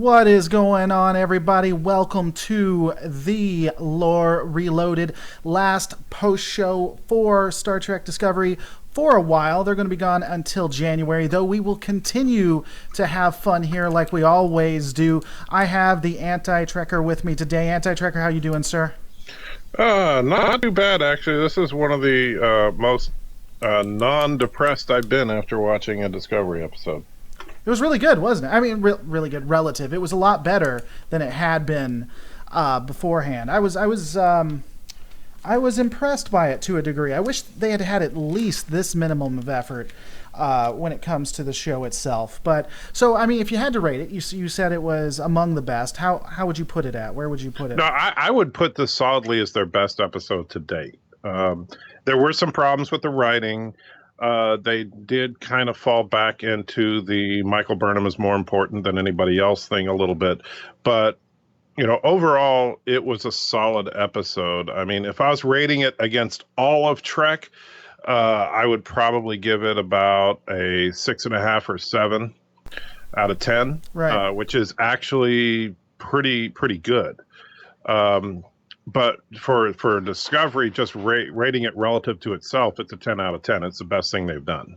What is going on, everybody? Welcome to the Lore Reloaded, last post-show for Star Trek Discovery. For a while, they're going to be gone until January, though we will continue to have fun here like we always do. I have the Anti-Trekker with me today. Anti-Trekker, how you doing, sir? Not too bad, actually. This is one of the most non-depressed I've been after watching a Discovery episode. It was really good, wasn't it? I mean, really good relative. It was a lot better than it had been beforehand. I was impressed by it to a degree. I wish they had had at least this minimum of effort when it comes to the show itself. But so, I mean, if you had to rate it, you said it was among the best. How would you put it at? Where would you put it? No, I would put this solidly as their best episode to date. There were some problems with the writing. They did kind of fall back into the Michael Burnham is more important than anybody else thing a little bit. But, you know, overall, it was a solid episode. I mean, if I was rating it against all of Trek, I would probably give it about a 6.5 or 7 out of 10, right. Which is actually pretty good. But for Discovery, just rating it relative to itself, it's a 10 out of 10. It's the best thing they've done.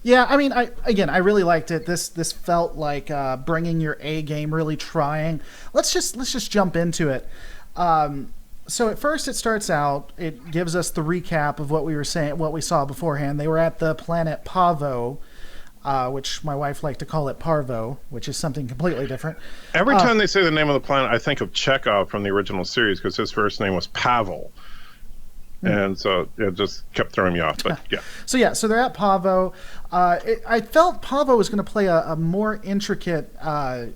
Yeah, I mean, I really liked it. This felt like bringing your A game, really trying. Let's just jump into it. So at first, it starts out. It gives us the recap of what we saw beforehand. They were at the planet Pavo. Which my wife liked to call it Parvo, which is something completely different. Every time they say the name of the planet, I think of Chekhov from the original series because his first name was Pavel. And so it just kept throwing me off. But yeah. So they're at Pavo. I felt Pavo was going to play a more intricate, a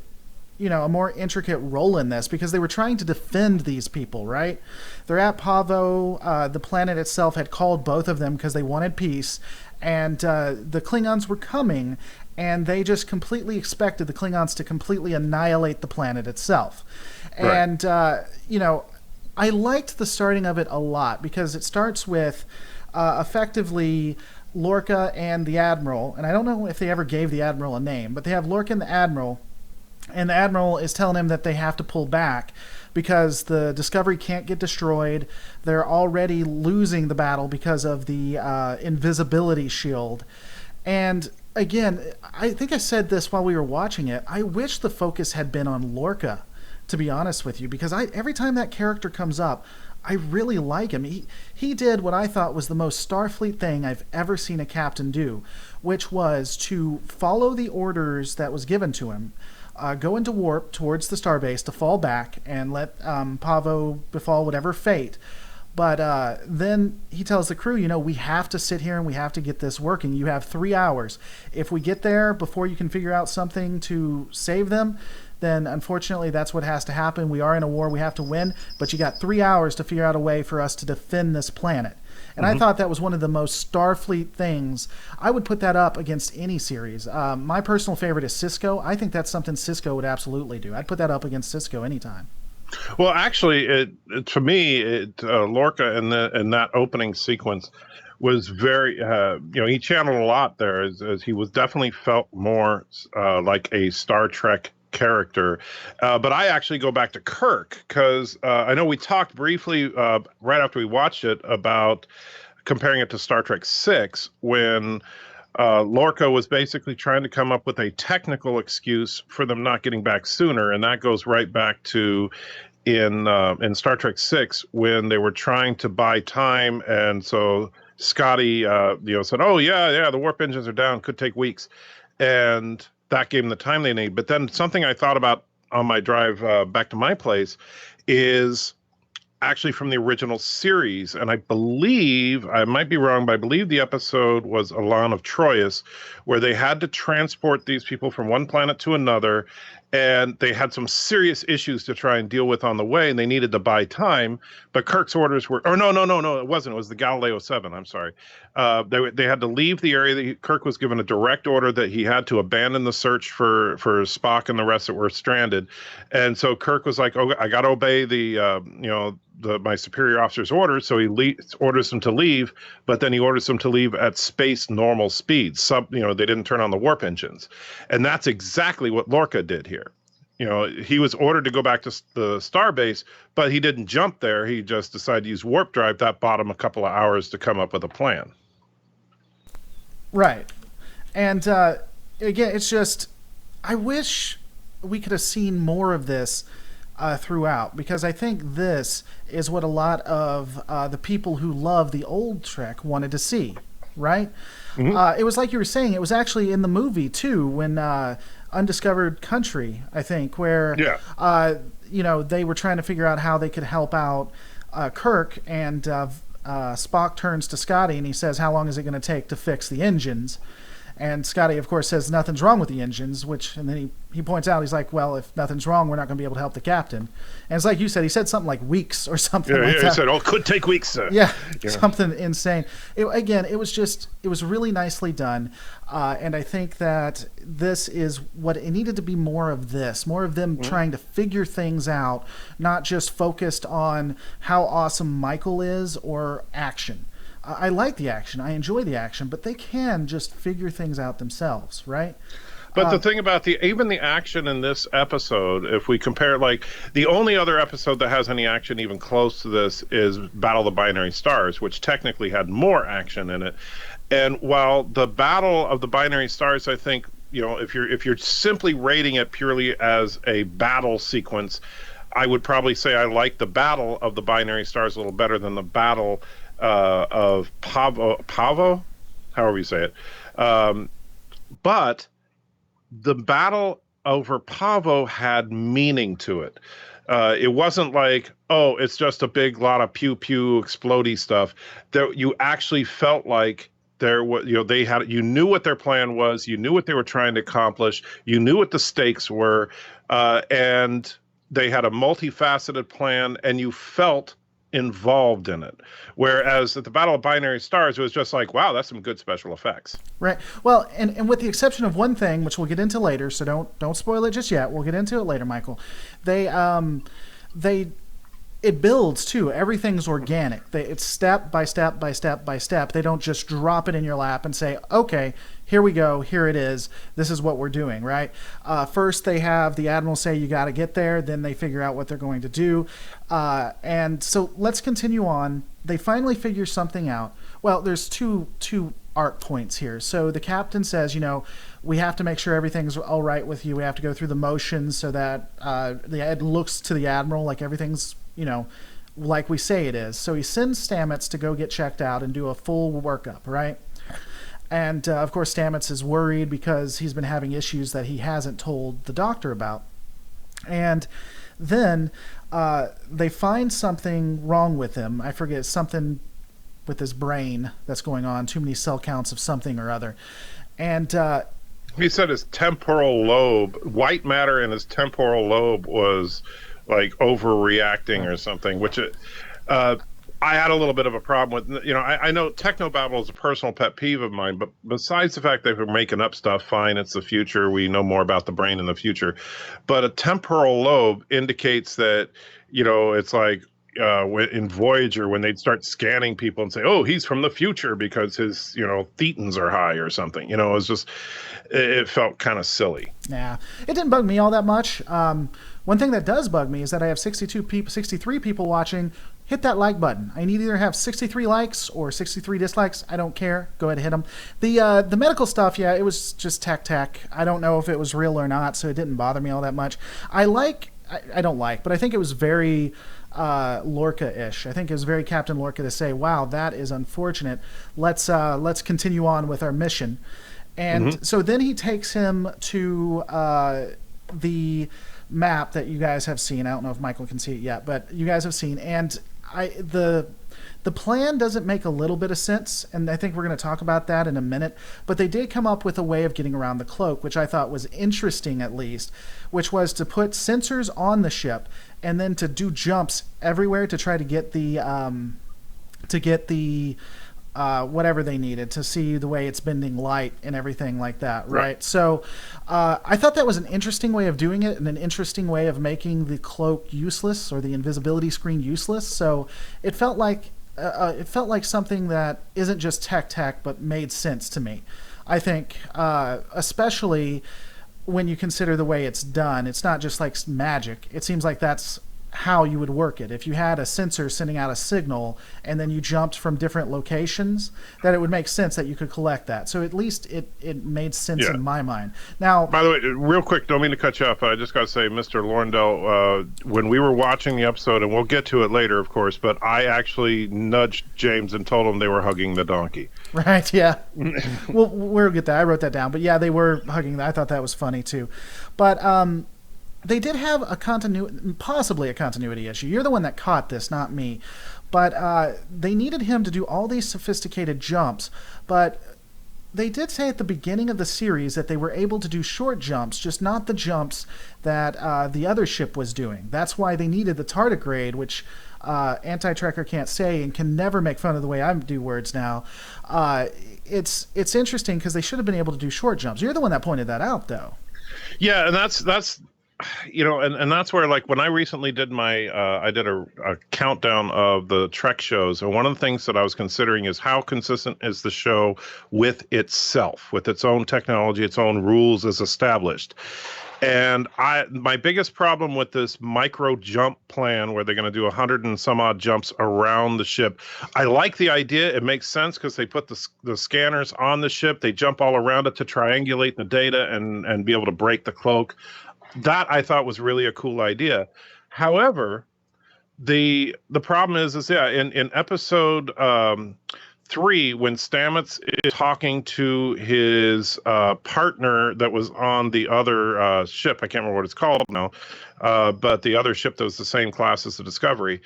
more intricate role in this because they were trying to defend these people, right? They're at Pavo. The planet itself had called both of them because they wanted peace. And the Klingons were coming, and they just completely expected the Klingons to completely annihilate the planet itself. Right. And, I liked the starting of it a lot because it starts with effectively Lorca and the Admiral. And I don't know if they ever gave the Admiral a name, but they have Lorca and the Admiral is telling him that they have to pull back because the Discovery can't get destroyed. They're already losing the battle because of the invisibility shield. And again, I think I said this while we were watching it. I wish the focus had been on Lorca, to be honest with you, because every time that character comes up, I really like him. He did what I thought was the most Starfleet thing I've ever seen a captain do, which was to follow the orders that was given to him. Go into warp towards the starbase to fall back and let Pavo befall whatever fate. But then he tells the crew, we have to sit here and we have to get this working. You have 3 hours. If we get there before you can figure out something to save them, then unfortunately that's what has to happen. We are in a war. We have to win. But you got 3 hours to figure out a way for us to defend this planet. And I thought that was one of the most Starfleet things. I would put that up against any series. My personal favorite is Cisco. I think that's something Cisco would absolutely do. I'd put that up against Cisco anytime. Well, actually, to me, Lorca in that opening sequence was very, he channeled a lot there as he was definitely felt more like a Star Trek character. But I actually go back to Kirk because I know we talked briefly right after we watched it about comparing it to Star Trek VI when Lorca was basically trying to come up with a technical excuse for them not getting back sooner. And that goes right back to in Star Trek VI when they were trying to buy time. And so Scotty, said, oh, yeah, the warp engines are down, could take weeks. And that gave them the time they need. But then something I thought about on my drive back to my place is actually from the original series. And I believe, I might be wrong, but I believe the episode was Elan of Troyes, where they had to transport these people from one planet to another. And they had some serious issues to try and deal with on the way, and they needed to buy time. But Kirk's orders were, no, it wasn't. It was the Galileo 7. I'm sorry. They had to leave the area. Kirk was given a direct order that he had to abandon the search for Spock and the rest that were stranded. And so Kirk was like, "Oh, I got to obey my superior officer's orders." So he orders them to leave, but then he orders them to leave at space normal speed. They didn't turn on the warp engines, and that's exactly what Lorca did here. he was ordered to go back to the starbase, but he didn't jump there. He just decided to use warp drive. That bought him a couple of hours to come up with a plan. Right. And again, it's just, I wish we could have seen more of this throughout, because I think this is what a lot of the people who love the old Trek wanted to see, right? It was like you were saying, it was actually in the movie too, when Undiscovered Country, I think, where they were trying to figure out how they could help out Kirk, and Spock turns to Scotty and he says, how long is it going to take to fix the engines? And Scotty, of course, says nothing's wrong with the engines, and then he points out, he's like, well, if nothing's wrong, we're not going to be able to help the captain. And it's like you said, he said something like weeks or something like that. He said, it could take weeks, sir. Yeah, something insane. It was really nicely done. And I think that this is what it needed to be, more of them trying to figure things out, not just focused on how awesome Michael is or action. I like the action. I enjoy the action, but they can just figure things out themselves, right? But the thing about even the action in this episode, if we compare, like, the only other episode that has any action even close to this is Battle of the Binary Stars, which technically had more action in it. And while the Battle of the Binary Stars, I think, if you're simply rating it purely as a battle sequence, I would probably say I like the Battle of the Binary Stars a little better than the Battle of Pavo, however you say it. But the battle over Pavo had meaning to it. It wasn't like, oh, it's just a big lot of pew pew explodey stuff. There, you actually felt like there was, you knew what their plan was, you knew what they were trying to accomplish, you knew what the stakes were, and they had a multifaceted plan, and you felt involved in it. Whereas at the Battle of Binary Stars, it was just like, wow, that's some good special effects. Right. Well, and with the exception of one thing, which we'll get into later, so don't spoil it just yet. We'll get into it later, Michael. It builds too. Everything's organic. It's step by step by step by step. They don't just drop it in your lap and say, okay, here we go, here it is, this is what we're doing, right? First they have the Admiral say you got to get there, then they figure out what they're going to do. And so let's continue on. They finally figure something out. Well, there's two arc points here. So the captain says, we have to make sure everything's all right with you. We have to go through the motions so that it looks to the Admiral like everything's, like we say it is. So he sends Stamets to go get checked out and do a full workup, right? And of course, Stamets is worried because he's been having issues that he hasn't told the doctor about. And then they find something wrong with him. I forget, something with his brain that's going on, too many cell counts of something or other. And he said his temporal lobe, white matter in his temporal lobe was like overreacting or something, which I had a little bit of a problem with. I know technobabble is a personal pet peeve of mine, but besides the fact that we're making up stuff, fine, it's the future. We know more about the brain in the future. But a temporal lobe indicates that, it's like in Voyager when they'd start scanning people and say, oh, he's from the future because his, thetans are high or something. It was just, it felt kind of silly. Yeah, it didn't bug me all that much. One thing that does bug me is that I have 63 people watching. Hit that like button. I need either have 63 likes or 63 dislikes. I don't care. Go ahead and hit them. The medical stuff, yeah, it was just tech. I don't know if it was real or not, so it didn't bother me all that much. I don't like, but I think it was very Lorca-ish. I think it was very Captain Lorca to say, wow, that is unfortunate. Let's continue on with our mission. And so then he takes him to the map that you guys have seen. I don't know if Michael can see it yet, but you guys have seen. And the plan doesn't make a little bit of sense, and I think we're going to talk about that in a minute. But they did come up with a way of getting around the cloak, which I thought was interesting, at least, which was to put sensors on the ship and then to do jumps everywhere to try to get the whatever they needed to see the way it's bending light and everything like that, right? So I thought that was an interesting way of doing it and an interesting way of making the cloak useless or the invisibility screen useless. So it felt like something that isn't just tech but made sense to me. I think especially when you consider the way it's done. It's not just like magic. It seems like that's how you would work it. If you had a sensor sending out a signal and then you jumped from different locations, that it would make sense that you could collect that. So at least it made sense Yeah. in my mind. Now, By the way, real quick, don't mean to cut you off. I just got to say, Mr. Lorndell, when we were watching the episode, and we'll get to it later, of course, but I actually nudged James and told him they were hugging the donkey. right, yeah. Well, we'll get that. I wrote that down. But yeah, they were hugging that. I thought that was funny too. But they did have possibly a continuity issue. You're the one that caught this, not me. But they needed him to do all these sophisticated jumps. But they did say at the beginning of the series that they were able to do short jumps, just not the jumps that the other ship was doing. That's why they needed the tardigrade, which anti-trekker can't say and can never make fun of the way I do words now. It's interesting because they should have been able to do short jumps. You're the one that pointed that out, though. Yeah, and that's and that's where, like, when I recently did my I did a countdown of the Trek shows, and one of the things that I was considering is how consistent is the show with itself, with its own technology, its own rules as established. And my biggest problem with this micro jump plan where they're going to do 100 and some odd jumps around the ship, I like the idea. It makes sense because they put the scanners on the ship. They jump all around it to triangulate the data and be able to break the cloak. That I thought was really a cool idea. However, the problem is yeah, in episode 3, when Stamets is talking to his partner that was on the other ship, I can't remember what it's called now, but the other ship that was the same class as the Discovery,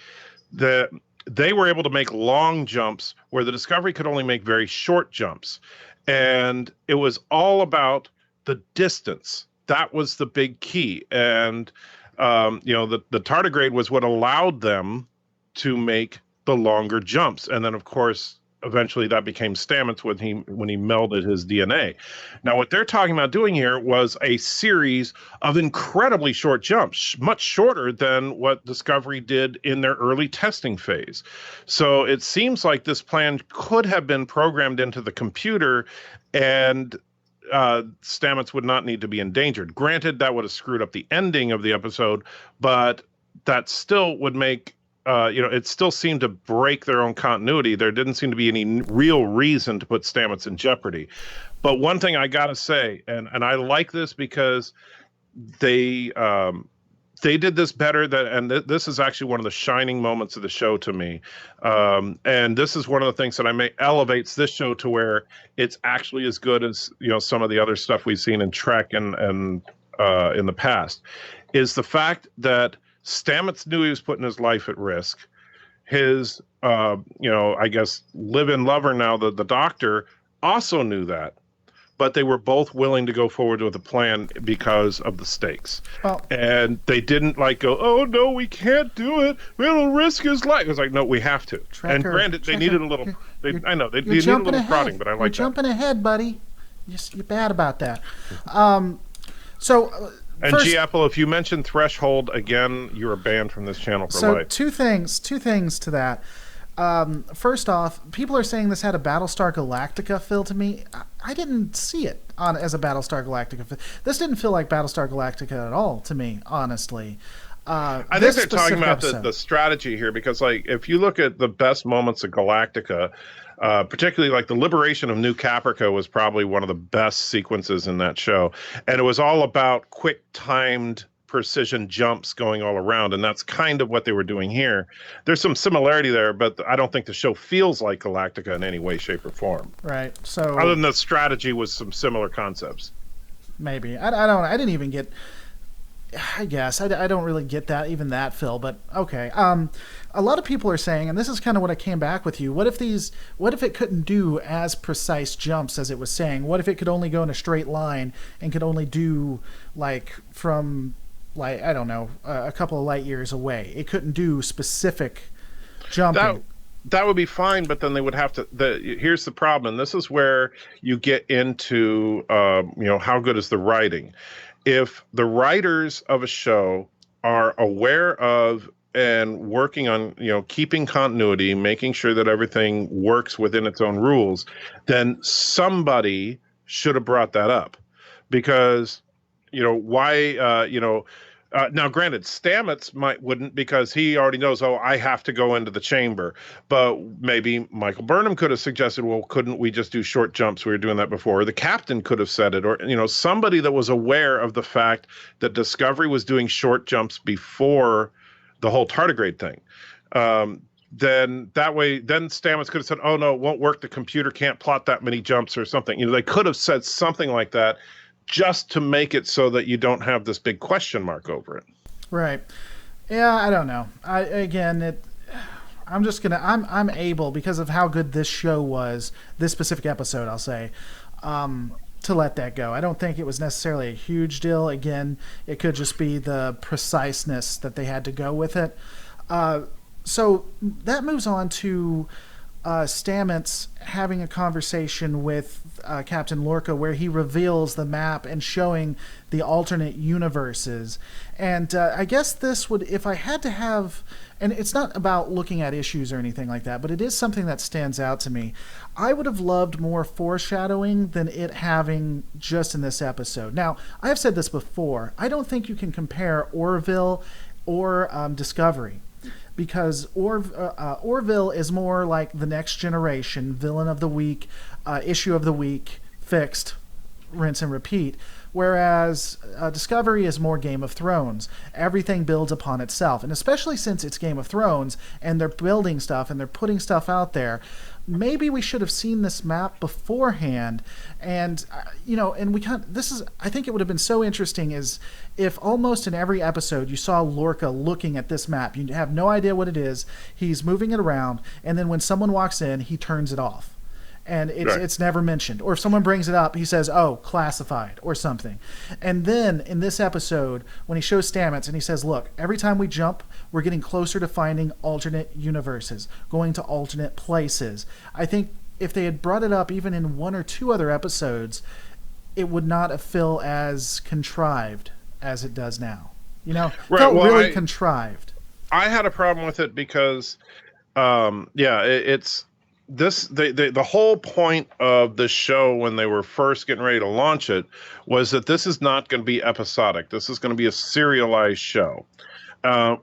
they were able to make long jumps where the Discovery could only make very short jumps. And it was all about the distance. That was the big key. And, the tardigrade was what allowed them to make the longer jumps. And then, of course, eventually that became Stamets when he melded his DNA. Now, what they're talking about doing here was a series of incredibly short jumps, much shorter than what Discovery did in their early testing phase. So it seems like this plan could have been programmed into the computer, and Stamets would not need to be endangered. Granted, that would have screwed up the ending of the episode, but that still would make it still seemed to break their own continuity. There didn't seem to be any real reason to put Stamets in jeopardy. But one thing I gotta say, and I like this because they did this better this is actually one of the shining moments of the show to me. And this is one of the things that elevates this show to where it's actually as good as, some of the other stuff we've seen in Trek and in the past, is the fact that Stamets knew he was putting his life at risk. His, I guess, live-in lover now, the doctor, also knew that. But they were both willing to go forward with the plan because of the stakes. Well, and they didn't go, oh, no, we can't do it. It'll risk his life. It was like, no, we have to. And granted, they needed a little, I know, they needed a little prodding, but I like that. You're jumping ahead, buddy. You're bad about that. And G Apple, if you mention Threshold again, you are banned from this channel for life. So two things to that. First off, people are saying this had a Battlestar Galactica feel to me. I didn't see it as a Battlestar Galactica feel. This didn't feel like Battlestar Galactica at all to me, honestly. I think they're talking about the strategy here because, if you look at the best moments of Galactica, particularly the liberation of New Caprica was probably one of the best sequences in that show. And it was all about quick timed precision jumps going all around. And that's kind of what they were doing here. There's some similarity there, but I don't think the show feels like Galactica in any way, shape, or form. Right. So other than the strategy was some similar concepts. Maybe. I didn't even get, I guess I don't really get that Phil, but okay. A lot of people are saying, and this is kind of what I came back with you. What if it couldn't do as precise jumps as it was saying? What if it could only go in a straight line and could only do from I don't know, a couple of light years away? It couldn't do specific jumping. That would be fine, but then they would have to. Here's the problem. This is where you get into how good is the writing. If the writers of a show are aware of and working on, keeping continuity, making sure that everything works within its own rules, then somebody should have brought that up. Because Why, now granted, Stamets wouldn't, because he already knows, oh, I have to go into the chamber. But maybe Michael Burnham could have suggested, well, couldn't we just do short jumps? We were doing that before. Or the captain could have said it, or, somebody that was aware of the fact that Discovery was doing short jumps before the whole tardigrade thing. Then that way, then Stamets could have said, oh, no, it won't work. The computer can't plot that many jumps or something. They could have said something like that, just to make it so that you don't have this big question mark over it. Right. Yeah, I don't know. I'm able, because of how good this show was, this specific episode, I'll say, to let that go. I don't think it was necessarily a huge deal. Again, it could just be the preciseness that they had to go with it. So that moves on to Stamets having a conversation with Captain Lorca, where he reveals the map and showing the alternate universes. And I guess this would, if I had to have, and it's not about looking at issues or anything like that, but it is something that stands out to me. I would have loved more foreshadowing than it having just in this episode. Now, I have said this before. I don't think you can compare Orville or Discovery, because Orville is more like the Next Generation, villain of the week, issue of the week, fixed, rinse and repeat. Whereas Discovery is more Game of Thrones. Everything builds upon itself. And especially since it's Game of Thrones and they're building stuff and they're putting stuff out there, maybe we should have seen this map beforehand. And, and I think it would have been so interesting is if almost in every episode you saw Lorca looking at this map. You have no idea what it is. He's moving it around. And then when someone walks in, he turns it off. And it's never mentioned. Or if someone brings it up, he says, oh, classified, or something. And then in this episode, when he shows Stamets and he says, look, every time we jump, we're getting closer to finding alternate universes, going to alternate places. I think if they had brought it up even in one or two other episodes, it would not have felt as contrived as it does now. Felt really contrived. I had a problem with it because, it's... the whole point of the show when they were first getting ready to launch it was that this is not going to be episodic. This is going to be a serialized show,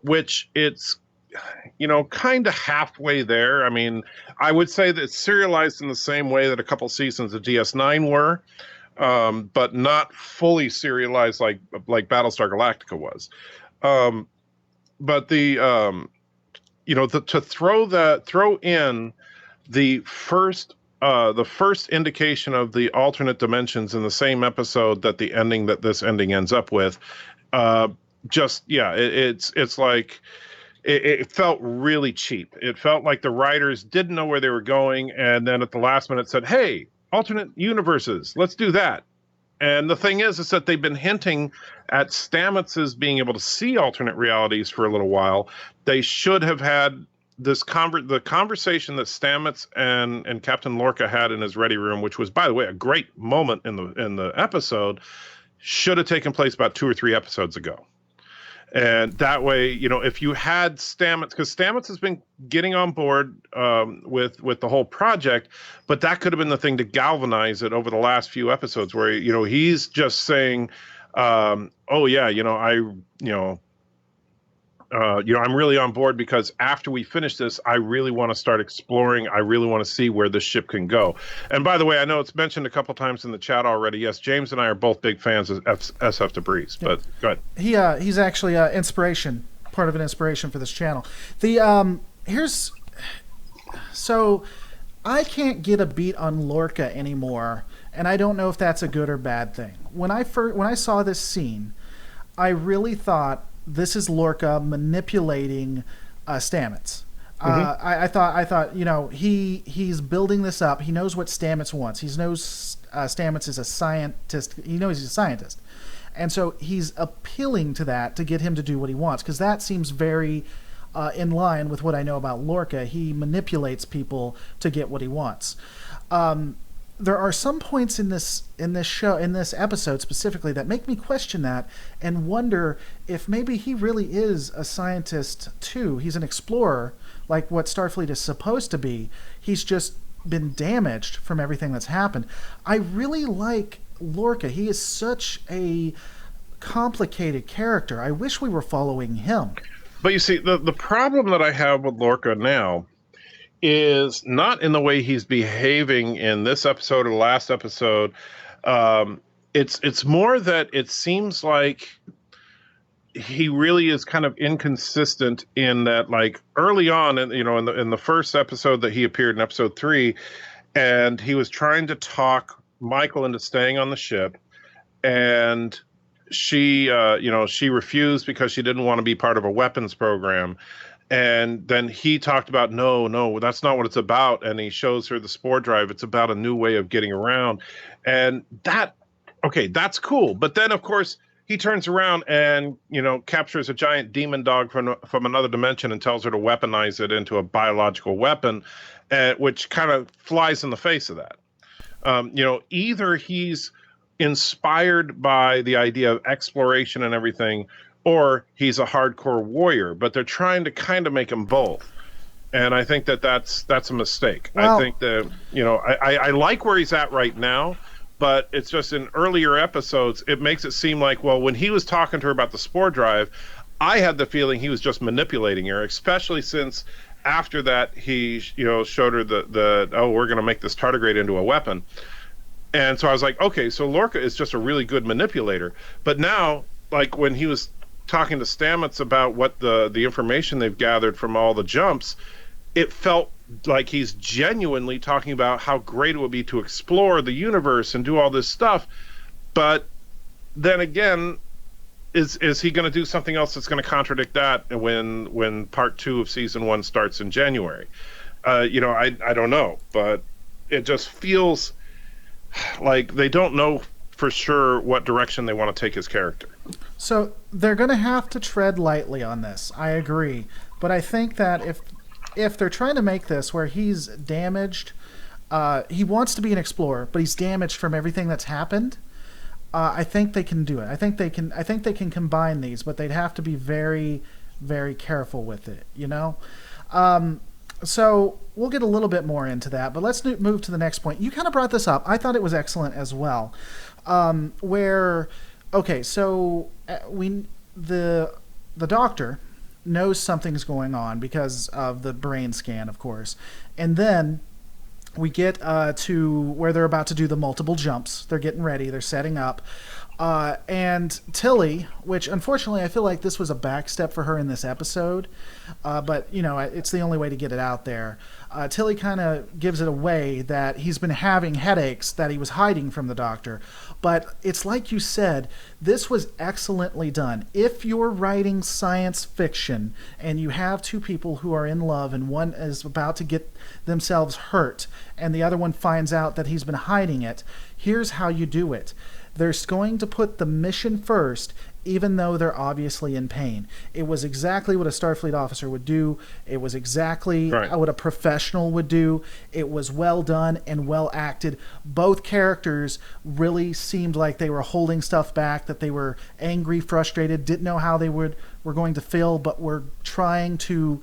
which it's, kind of halfway there. I mean, I would say that it's serialized in the same way that a couple seasons of DS9 were, but not fully serialized like Battlestar Galactica was. But to throw in the first indication of the alternate dimensions in the same episode that this ending ends up with, it's like it felt really cheap. It felt like the writers didn't know where they were going, and then at the last minute said, hey, alternate universes, let's do that. And the thing is that they've been hinting at Stamets's being able to see alternate realities for a little while. They should have had the conversation that Stamets and Captain Lorca had in his ready room, which was, by the way, a great moment in the episode, should have taken place about 2 or 3 episodes ago. And that way, if you had Stamets, because Stamets has been getting on board with the whole project, but that could have been the thing to galvanize it over the last few episodes, where he's just saying, "Oh yeah, I'm really on board, because after we finish this, I really want to start exploring. I really want to see where this ship can go." And by the way, I know it's mentioned a couple times in the chat already. Yes, James and I are both big fans of SF Debris, but go ahead. He's actually part of an inspiration for this channel. So I can't get a beat on Lorca anymore, and I don't know if that's a good or bad thing. When I saw this scene, I really thought, this is Lorca manipulating Stamets. I thought, he's building this up. He knows what Stamets wants. He knows Stamets is a scientist. He knows he's a scientist. And so he's appealing to that to get him to do what he wants, because that seems very in line with what I know about Lorca. He manipulates people to get what he wants. There are some points in this episode specifically, that make me question that and wonder if maybe he really is a scientist too. He's an explorer, like what Starfleet is supposed to be. He's just been damaged from everything that's happened. I really like Lorca. He is such a complicated character. I wish we were following him. But you see, the problem that I have with Lorca now is not in the way he's behaving in this episode or the last episode. Um, it's more that it seems like he really is kind of inconsistent in that, like early on, and in the first episode that he appeared in episode 3, and he was trying to talk Michael into staying on the ship, and she refused because she didn't want to be part of a weapons program. And then he talked about, no, that's not what it's about. And he shows her the spore drive. It's about a new way of getting around. And that's cool. But then, of course, he turns around and, captures a giant demon dog from another dimension and tells her to weaponize it into a biological weapon, which kind of flies in the face of that. Either he's inspired by the idea of exploration and everything, or he's a hardcore warrior, but they're trying to kind of make him both. And I think that's a mistake. Well, I think that, I like where he's at right now, but it's just in earlier episodes, it makes it seem like, well, when he was talking to her about the spore drive, I had the feeling he was just manipulating her, especially since after that he, showed her we're going to make this tardigrade into a weapon. And so I was like, okay, so Lorca is just a really good manipulator. But now, like when he was talking to Stamets about what the information they've gathered from all the jumps, it felt like he's genuinely talking about how great it would be to explore the universe and do all this stuff. But then again, is he going to do something else that's going to contradict that when part 2 of season 1 starts in January? I don't know, but it just feels like they don't know for sure what direction they want to take his character. So they're going to have to tread lightly on this. I agree. But I think that if they're trying to make this where he's damaged, he wants to be an explorer, but he's damaged from everything that's happened, I think they can do it. I think they can combine these, but they'd have to be very, very careful with it, So we'll get a little bit more into that, but let's move to the next point. You kind of brought this up. I thought it was excellent as well. The doctor knows something's going on because of the brain scan, of course. And then we get to where they're about to do the multiple jumps. They're getting ready. They're setting up. And Tilly, which unfortunately I feel like this was a backstep for her in this episode, but it's the only way to get it out there. Tilly kind of gives it away that he's been having headaches that he was hiding from the doctor. But it's like you said, this was excellently done. If you're writing science fiction and you have two people who are in love and one is about to get themselves hurt and the other one finds out that he's been hiding it, here's how you do it. They're going to put the mission first, even though they're obviously in pain. It was exactly what a Starfleet officer would do. It was exactly what a professional would do. It was well done and well acted. Both characters really seemed like they were holding stuff back, that they were angry, frustrated, didn't know how they were going to feel, but were trying to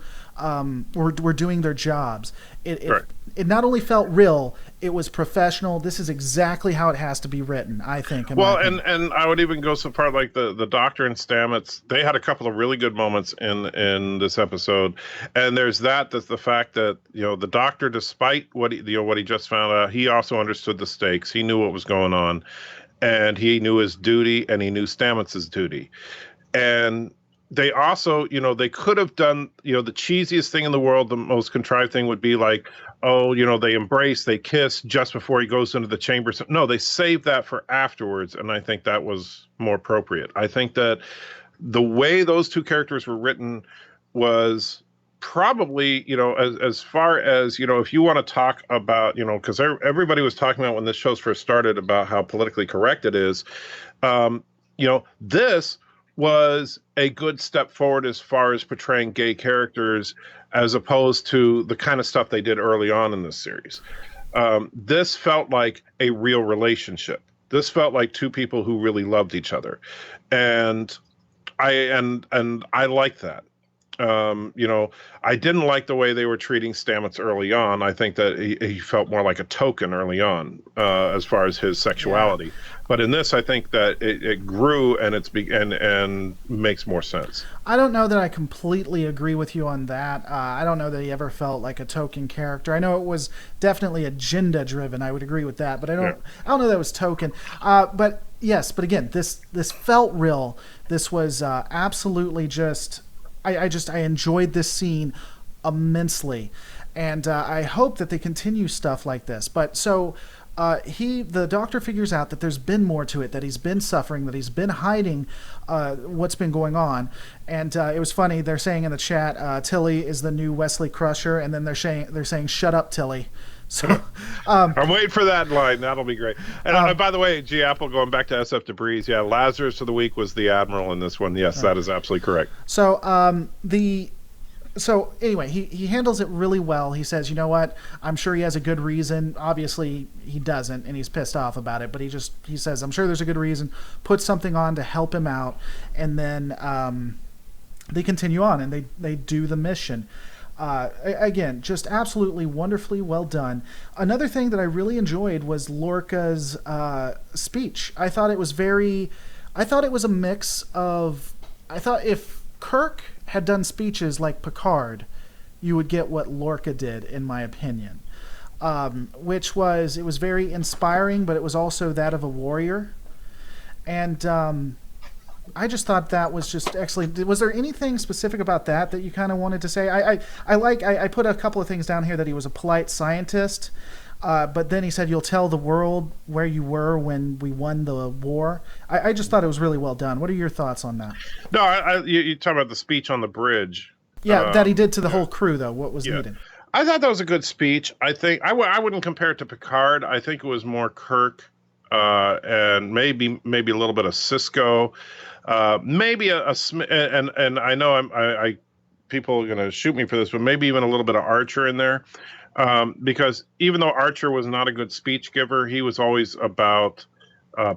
were doing their jobs. It not only felt real, it was professional. This is exactly how it has to be written, I think. Well, and I would even go so far, like the Doctor and Stamets, they had a couple of really good moments in this episode. And there's the fact that, the Doctor, despite what he just found out, he also understood the stakes. He knew what was going on, and he knew his duty, and he knew Stamets' duty. And they also, they could have done, the cheesiest thing in the world, the most contrived thing would be like, they embrace, they kiss just before he goes into the chamber. No, they saved that for afterwards, and I think that was more appropriate. I think that the way those two characters were written was probably, as far as, if you want to talk about, because everybody was talking about when this show first started about how politically correct it is, this was a good step forward as far as portraying gay characters, as opposed to the kind of stuff they did early on in this series. This felt like a real relationship. This felt like two people who really loved each other, and I like that. You know, I didn't like the way they were treating Stamets early on. I think that he felt more like a token early on, as far as his Yeah. sexuality. But in this, I think that it grew and and makes more sense. I don't know that I completely agree with you on that. I don't know that he ever felt like a token character. I know it was definitely agenda driven. I would agree with that, but Yeah. I don't know that it was token. But yes, but again, this felt real. This was absolutely just. I enjoyed this scene immensely, and I hope that they continue stuff like this. But so the doctor figures out that there's been more to it, that he's been suffering, that he's been hiding what's been going on. And it was funny. They're saying in the chat, Tilly is the new Wesley Crusher, and then they're saying, "Shut up, Tilly." So, I'm waiting for that line. That'll be great. And by the way, G Apple, going back to SF Debris, yeah, Lazarus of the Week was the Admiral in this one. Yes, that is absolutely correct. so so anyway, he handles it really well. He says, you know what? I'm sure he has a good reason. Obviously, he doesn't, and he's pissed off about it. But he says, I'm sure there's a good reason. Put something on to help him out, and then they continue on and they do the mission. Again, just absolutely wonderfully well done. Another thing that I really enjoyed was Lorca's speech. I thought it was a mix of. I thought if Kirk had done speeches like Picard, you would get what Lorca did, in my opinion. It was very inspiring, but it was also that of a warrior. And I just thought that was just excellent. Was there anything specific about that you kind of wanted to say? I put a couple of things down here, that he was a polite scientist, but then he said, "You'll tell the world where you were when we won the war." I just thought it was really well done. What are your thoughts on that? No, you talk about the speech on the bridge. Yeah, that he did to the whole crew, though. What was needed? I thought that was a good speech. I think I wouldn't compare it to Picard. I think it was more Kirk, and maybe a little bit of Cisco. Maybe and I know I people are going to shoot me for this, but maybe even a little bit of Archer in there, because even though Archer was not a good speech giver, he was always about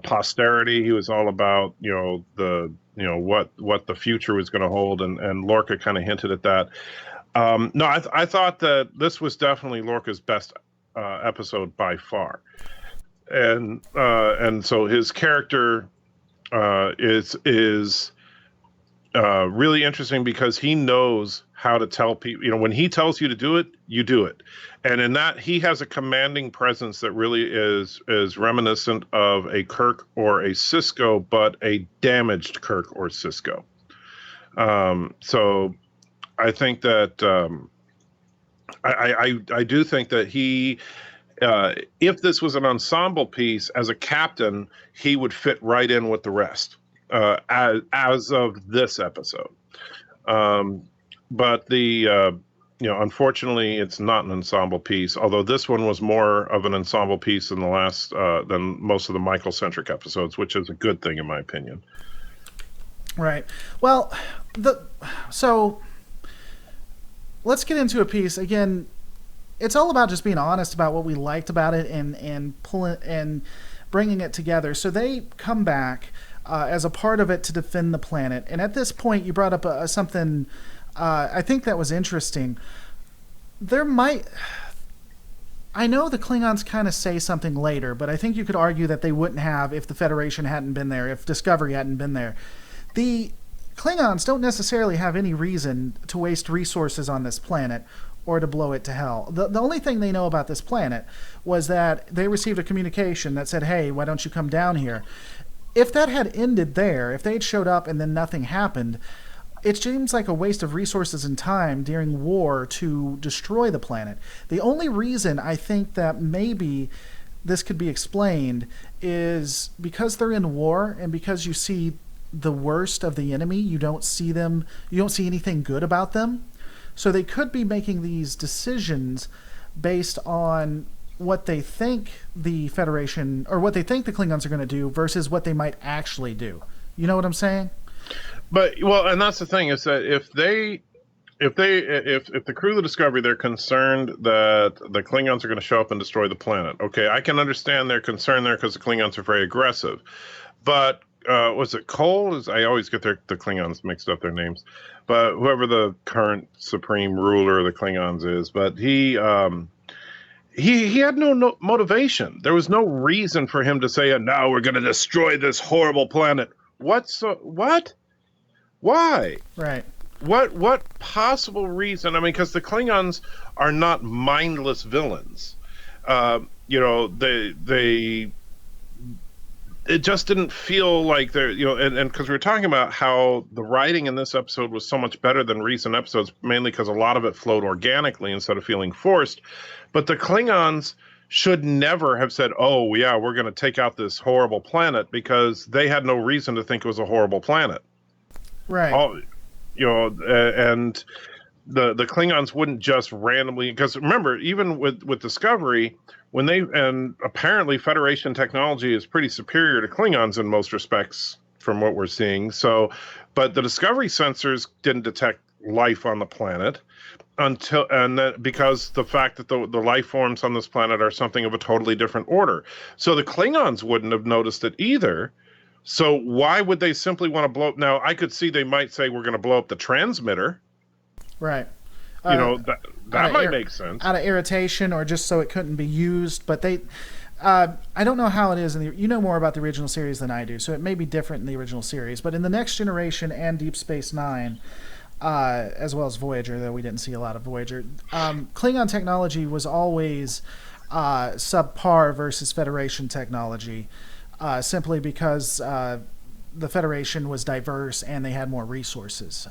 posterity. He was all about what the future was going to hold, and Lorca kind of hinted at that. No, I thought that this was definitely Lorca's best episode by far, and so his character is really interesting because he knows how to tell people. You know, when he tells you to do it, you do it, and in that he has a commanding presence that really is reminiscent of a Kirk or a Cisco, but a damaged Kirk or Cisco. So I think that I do think that he. If this was an ensemble piece, as a captain, he would fit right in with the rest, as of this episode. But unfortunately, it's not an ensemble piece. Although this one was more of an ensemble piece than than most of the Michael-centric episodes, which is a good thing in my opinion. Right. Well, so let's get into a piece again. It's all about just being honest about what we liked about it and pulling and bringing it together. So they come back as a part of it to defend the planet. And at this point, you brought up something I think that was interesting. I know the Klingons kind of say something later, but I think you could argue that they wouldn't have if the Federation hadn't been there, if Discovery hadn't been there. The Klingons don't necessarily have any reason to waste resources on this planet or to blow it to hell. The only thing they know about this planet was that they received a communication that said, hey, why don't you come down here? If that had ended there, if they'd showed up and then nothing happened, it seems like a waste of resources and time during war to destroy the planet. The only reason I think that maybe this could be explained is because they're in war and because you see the worst of the enemy, you don't see anything good about them. So they could be making these decisions based on what they think the Federation or what they think the Klingons are going to do versus what they might actually do. You know what I'm saying? But and that's the thing, is that if the crew of the Discovery, they're concerned that the Klingons are going to show up and destroy the planet. Okay, I can understand their concern there because the Klingons are very aggressive. But was it Cole? I always get the Klingons mixed up their names, but whoever the current supreme ruler of the Klingons is, but he had no motivation. There was no reason for him to say, "Now we're going to destroy this horrible planet." What? Why? Right. What possible reason? I mean, because the Klingons are not mindless villains. They it just didn't feel like they're, and because we were talking about how the writing in this episode was so much better than recent episodes, mainly because a lot of it flowed organically instead of feeling forced. But the Klingons should never have said, "Oh yeah, we're going to take out this horrible planet," because they had no reason to think it was a horrible planet. Right. And the Klingons wouldn't just randomly, because remember, even with Discovery, and apparently Federation technology is pretty superior to Klingons in most respects from what we're seeing. So, but the Discovery sensors didn't detect life on the planet because the fact that the life forms on this planet are something of a totally different order. So the Klingons wouldn't have noticed it either. So why would they simply want to blow up? Now, I could see they might say we're going to blow up the transmitter. Right. That might make sense. Out of irritation or just so it couldn't be used. But I don't know how it is. You know more about the original series than I do, so it may be different in the original series. But in the Next Generation and Deep Space Nine, as well as Voyager, though we didn't see a lot of Voyager, Klingon technology was always subpar versus Federation technology, simply because the Federation was diverse and they had more resources.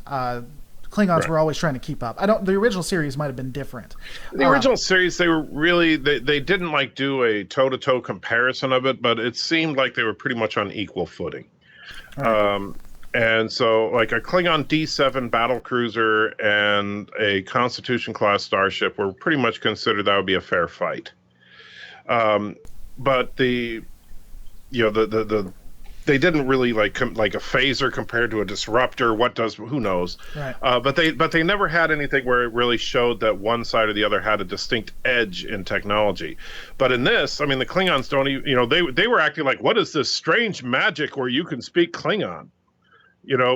Klingons were always trying to keep up. The original series might have been different. The original series, they were really, they didn't like do a toe-to-toe comparison of it, but it seemed like they were pretty much on equal footing. Right. And so, like a Klingon D7 battle cruiser and a Constitution class starship were pretty much considered that would be a fair fight. But they didn't really like a phaser compared to a disruptor. Who knows? Right. But they never had anything where it really showed that one side or the other had a distinct edge in technology. But in this, I mean, the Klingons don't even, they were acting like, what is this strange magic where you can speak Klingon?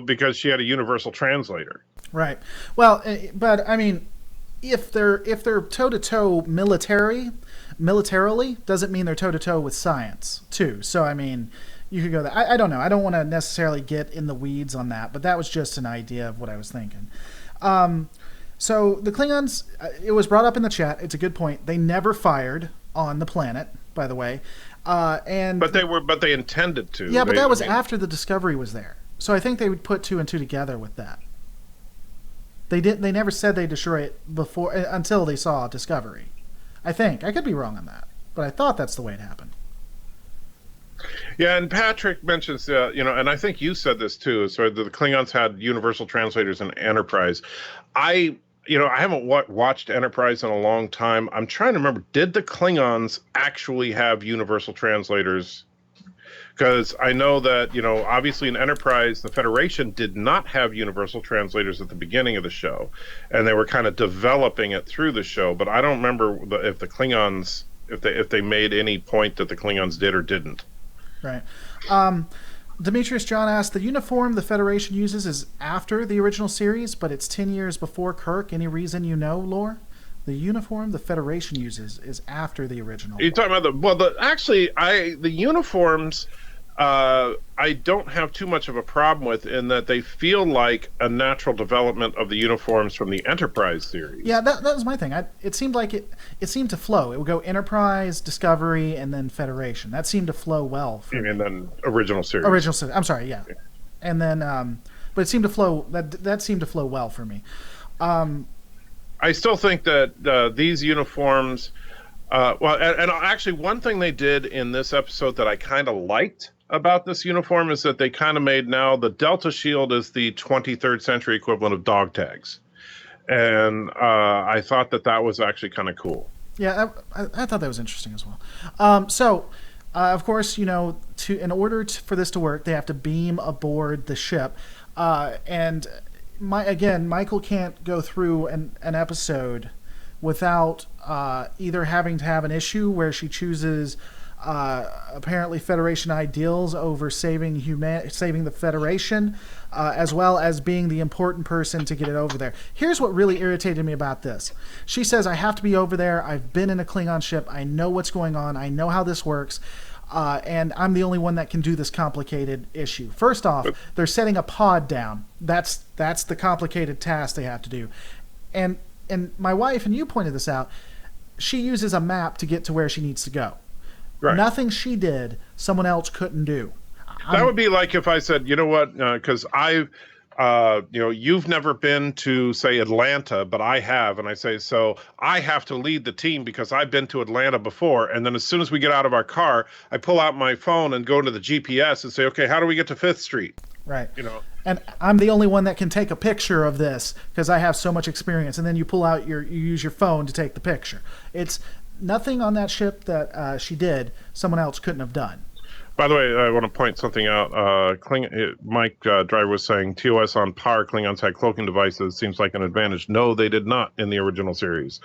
Because she had a universal translator. Right. Well, but I mean, if they're toe to toe militarily, doesn't mean they're toe to toe with science too. So I mean, you could go there. I don't know. I don't want to necessarily get in the weeds on that, but that was just an idea of what I was thinking. So the Klingons, it was brought up in the chat. It's a good point. They never fired on the planet, by the way. But they intended to. Yeah, but that was after the Discovery was there. So I think they would put two and two together with that. They never said they destroy it before until they saw Discovery. I think. I could be wrong on that, but I thought that's the way it happened. Yeah, and Patrick mentions, and I think you said this too, so the Klingons had universal translators in Enterprise. I haven't watched Enterprise in a long time. I'm trying to remember, did the Klingons actually have universal translators? Because I know that, obviously in Enterprise, the Federation did not have universal translators at the beginning of the show, and they were kind of developing it through the show. But I don't remember if the Klingons, if they made any point that the Klingons did or didn't. Right. Demetrius John asked, the uniform the Federation uses is after the original series, but it's 10 years before Kirk. Any reason Lore? The uniform the Federation uses is after the original. You're talking about the uniforms. I don't have too much of a problem with, in that they feel like a natural development of the uniforms from the Enterprise series. Yeah, that was my thing. It seemed like it seemed to flow. It would go Enterprise, Discovery, and then Federation. That seemed to flow well. And then original series. I'm sorry, yeah. And then, but it seemed to flow. That seemed to flow well for me. I still think that these uniforms. And actually, one thing they did in this episode that I kind of liked about this uniform is that they kind of made now the Delta Shield is the 23rd century equivalent of dog tags. And I thought that was actually kind of cool. Yeah, I thought that was interesting as well. Of course, in order for this to work, they have to beam aboard the ship. And Michael can't go through an episode without either having to have an issue where she chooses apparently Federation ideals over saving the Federation, as well as being the important person to get it over there. Here's what really irritated me about this. She says, I have to be over there. I've been in a Klingon ship. I know what's going on. I know how this works. And I'm the only one that can do this complicated issue. First off, they're setting a pod down. That's the complicated task they have to do. And my wife, and you pointed this out, she uses a map to get to where she needs to go. Right. Nothing she did, someone else couldn't do. That would be like if I said, you know what, because I've, you've never been to, say, Atlanta, but I have. And I say, so I have to lead the team because I've been to Atlanta before. And then as soon as we get out of our car, I pull out my phone and go into the GPS and say, okay, how do we get to 5th Street? Right. And I'm the only one that can take a picture of this because I have so much experience. And then you pull out you use your phone to take the picture. It's nothing on that ship that she did someone else couldn't have done. By the way, I want to point something out. Mike Driver was saying TOS on par, Klingons had cloaking devices. Seems like an advantage. No, they did not in the original series.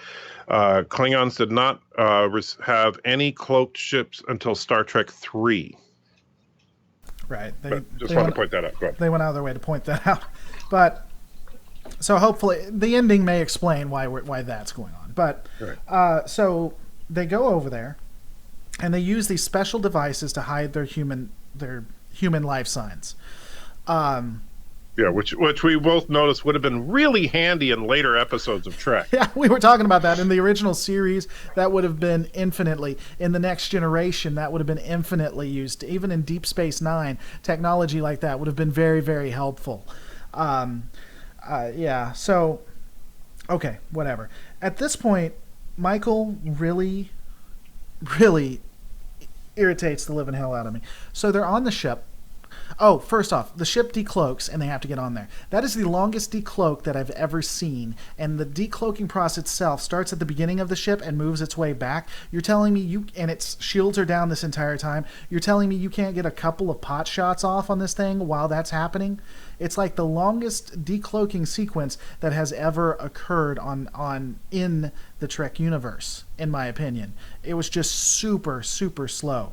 Klingons did not have any cloaked ships until Star Trek 3. Right. Just want to point that out. Go ahead. They went out of their way to point that out. But so hopefully the ending may explain why that's going on. But right. So they go over there. And they use these special devices to hide their human life signs. Which we both noticed would have been really handy in later episodes of Trek. Yeah, we were talking about that in the original series. That would have been infinitely in the Next Generation. That would have been infinitely used. Even in Deep Space Nine, technology like that would have been very, very helpful. So, okay, whatever. At this point, Michael really irritates the living hell out of me. So they're on the ship. Oh, first off, the ship decloaks and they have to get on there. That is the longest decloak that I've ever seen. And the decloaking process itself starts at the beginning of the ship and moves its way back. You're telling me and its shields are down this entire time. You're telling me you can't get a couple of pot shots off on this thing while that's happening? It's like the longest decloaking sequence that has ever occurred in the Trek universe, in my opinion. It was just super, super slow.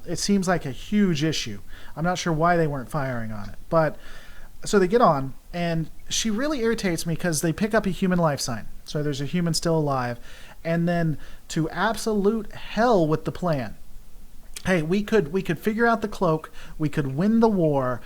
It seems like a huge issue. I'm not sure why they weren't firing on it. But so they get on, and she really irritates me because they pick up a human life sign. So there's a human still alive. And then to absolute hell with the plan. Hey, we could figure out the cloak. We could win the war.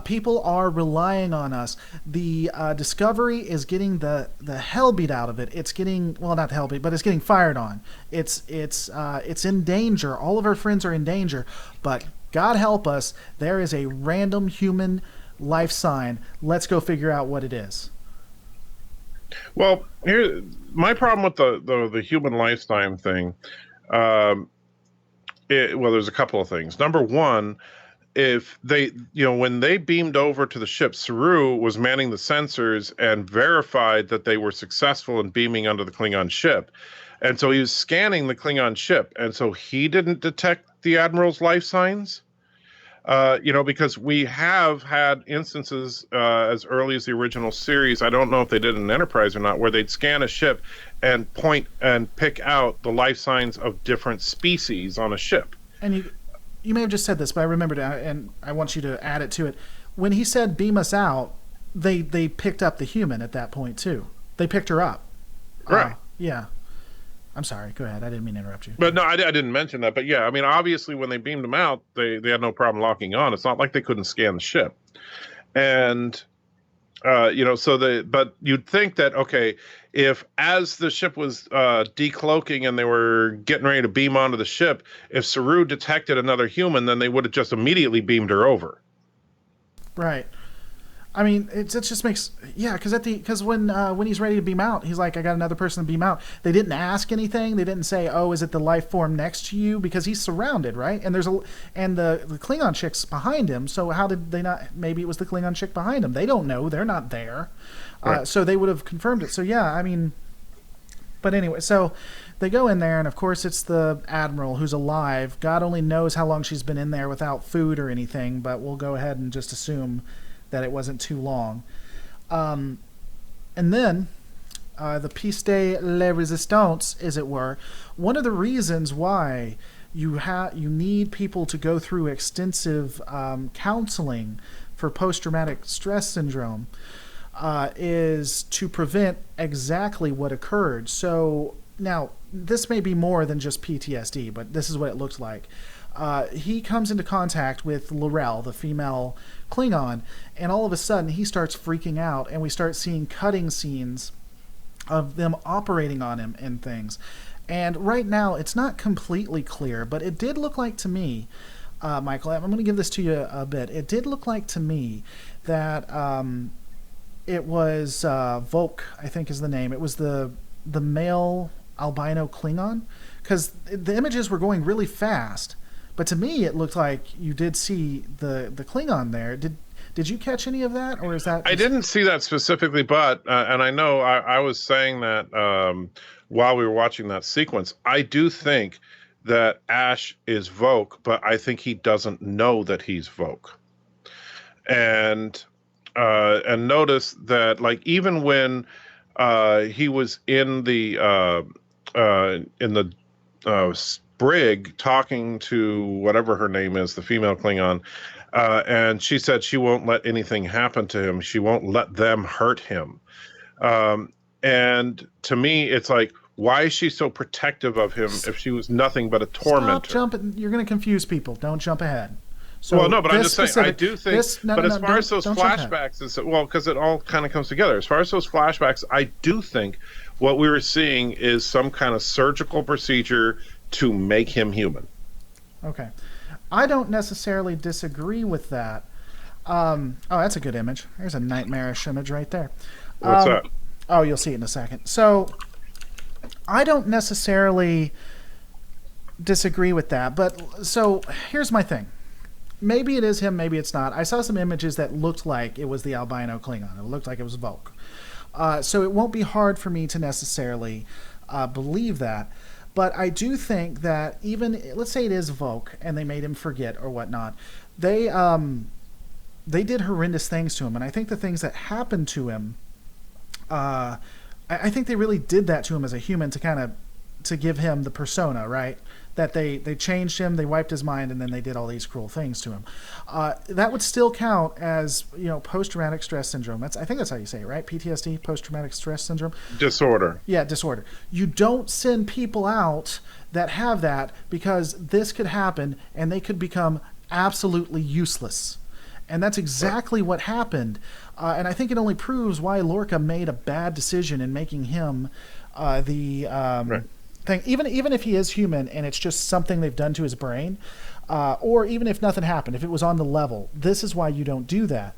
People are relying on us. The Discovery is getting the hell beat out of it. It's getting, well, not the hell beat, but it's getting fired on. It's in danger. All of our friends are in danger. But God help us, there is a random human life sign. Let's go figure out what it is. Well, here, my problem with the human lifetime thing, there's a couple of things. Number one, if they, when they beamed over to the ship, Saru was manning the sensors and verified that they were successful in beaming onto the Klingon ship. And so he was scanning the Klingon ship. And so he didn't detect the Admiral's life signs. Because we have had instances as early as the original series, I don't know if they did in Enterprise or not, where they'd scan a ship and point and pick out the life signs of different species on a ship. And you may have just said this, but I remembered it, and I want you to add it to it. When he said beam us out, they picked up the human at that point too. They picked her up. Right. Yeah. I'm sorry. Go ahead. I didn't mean to interrupt you. But no, I didn't mention that. But yeah, I mean, obviously, when they beamed them out, they had no problem locking on. It's not like they couldn't scan the ship. And, but you'd think that, okay, if as the ship was decloaking and they were getting ready to beam onto the ship, if Saru detected another human, then they would have just immediately beamed her over. Right. I mean, it just makes, because when he's ready to beam out, he's like, I got another person to beam out. They didn't ask anything. They didn't say, oh, is it the life form next to you? Because he's surrounded, right? And the Klingon chick's behind him. So how did they not? Maybe it was the Klingon chick behind him. They don't know. They're not there. Right. So they would have confirmed it. So yeah, I mean, but anyway, so they go in there, and of course it's the Admiral who's alive. God only knows how long she's been in there without food or anything, but we'll go ahead and just assume that it wasn't too long. And then the pièce de la résistance, as it were, one of the reasons why you need people to go through extensive counseling for post-traumatic stress syndrome, is to prevent exactly what occurred. So now this may be more than just PTSD, but this is what it looked like. He comes into contact with L'Rell, the female Klingon, and all of a sudden he starts freaking out, and we start seeing cutting scenes of them operating on him and things. And right now, it's not completely clear, but it did look like to me, Michael, I'm going to give this to you a bit. It did look like to me that it was Volk, I think is the name. It was the male albino Klingon, because the images were going really fast. But to me, it looked like you did see the Klingon there. Did you catch any of that, or is that? I didn't see that specifically, but and I know I was saying that while we were watching that sequence, I do think that Ash is Voq, but I think he doesn't know that he's Voq. And notice that, like, even when he was in the brig talking to whatever her name is, the female Klingon, and she said she won't let anything happen to him. She won't let them hurt him. And to me, it's like, why is she so protective of him if she was nothing but a tormentor? Stop jumping. You're going to confuse people. Don't jump ahead. So well, no, but I'm just saying, I do think, as far as those flashbacks, because it all kind of comes together. As far as those flashbacks, I do think what we were seeing is some kind of surgical procedure to make him human. Okay. I don't necessarily disagree with that. Oh, that's a good image. There's a nightmarish image right there. What's that? Oh, you'll see it in a second. So I don't necessarily disagree with that. But so here's my thing. Maybe it is him, maybe it's not. I saw some images that looked like it was the albino Klingon. It looked like it was Volk. So it won't be hard for me to necessarily believe that. But I do think that even, let's say it is Volk and they made him forget or whatnot, they did horrendous things to him. And I think the things that happened to him, I think they really did that to him as a human to give him the persona, right? That they changed him, they wiped his mind, and then they did all these cruel things to him. That would still count as, post-traumatic stress syndrome. I think that's how you say it, right? PTSD, post-traumatic stress syndrome. Disorder. Yeah, disorder. You don't send people out that have that, because this could happen and they could become absolutely useless. And that's exactly what happened. And I think it only proves why Lorca made a bad decision in making him right. Thing. Even if he is human and it's just something they've done to his brain, or even if nothing happened, if it was on the level, this is why you don't do that.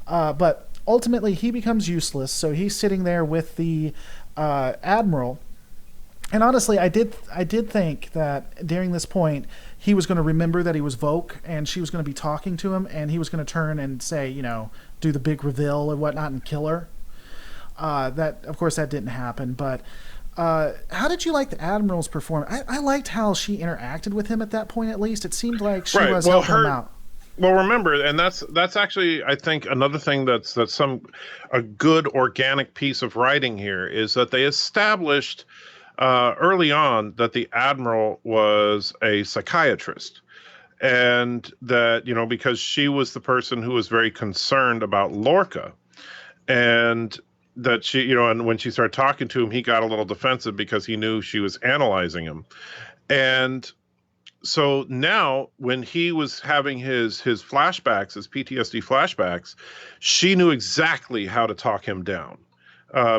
But ultimately, he becomes useless. So he's sitting there with the admiral. And honestly, I did think that during this point, he was going to remember that he was Voq, and she was going to be talking to him, and he was going to turn and say, do the big reveal or whatnot and kill her. That, of course, that didn't happen. But how did you like the Admiral's performance? I liked how she interacted with him at that point. At least it seemed like she was helping him out. Well, remember, and that's actually, I think, another thing that's a good organic piece of writing here is that they established early on that the Admiral was a psychiatrist, and that because she was the person who was very concerned about Lorca, and that she, and when she started talking to him, he got a little defensive because he knew she was analyzing him. And so now when he was having his flashbacks, his PTSD flashbacks, she knew exactly how to talk him down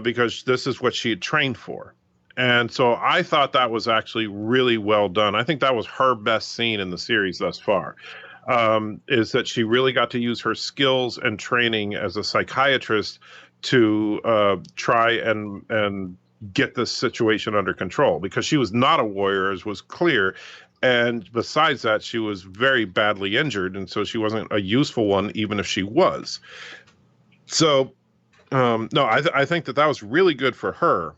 because this is what she had trained for. And so I thought that was actually really well done. I think that was her best scene in the series thus far, is that she really got to use her skills and training as a psychiatrist to try and get this situation under control, because she was not a warrior, as was clear. And besides that, she was very badly injured, and so she wasn't a useful one, even if she was. So, no, I think that was really good for her.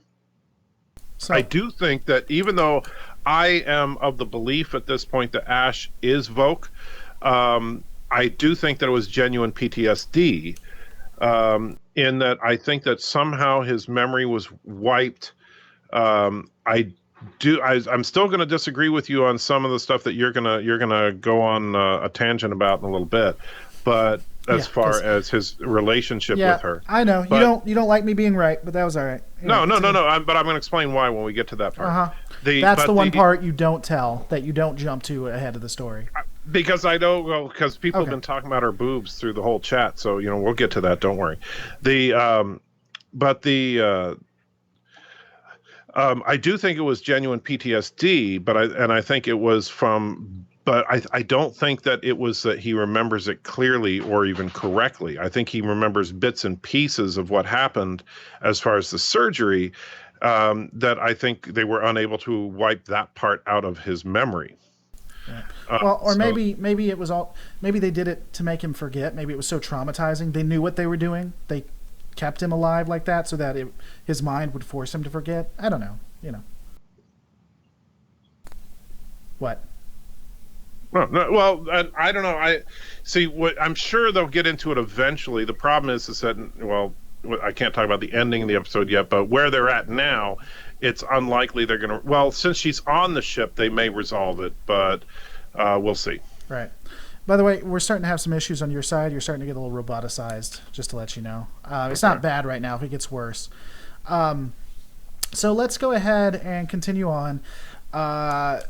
So, I do think that even though I am of the belief at this point that Ash is Voq, I do think that it was genuine PTSD, in that I think that somehow his memory was wiped. I I'm still going to disagree with you on some of the stuff that you're gonna go on a tangent about in a little bit, but as Yeah, far because as his relationship yeah, with her, I know but you don't like me being right, but that was all right. Anyway, continue. no. But I'm going to explain why when we get to that Uh part. huh. The That's the but one the part you don't tell, that you don't jump to ahead of the story. Because I know, well, because people have Okay. been talking about her boobs through the whole chat, so we'll get to that. Don't worry. The but the I do think it was genuine PTSD, I think it was from, but I don't think that it was that he remembers it clearly or even correctly. I think he remembers bits and pieces of what happened as far as the surgery. That I think they were unable to wipe that part out of his memory. Right. Well, or So maybe it was all, maybe they did it to make him forget. Maybe it was so traumatizing. They knew what they were doing. They kept him alive like that so that his mind would force him to forget. I don't know. What? no, no, well, I don't know. I see what I'm sure they'll get into it eventually. The problem is that, well, I can't talk about the ending of the episode yet, but where they're at now, it's unlikely they're going to. Well, since she's on the ship, they may resolve it, but we'll see. Right. By the way, we're starting to have some issues on your side. You're starting to get a little roboticized, just to let you know. It's Okay. not bad right now. If it gets worse. So let's go ahead and continue on. Uh,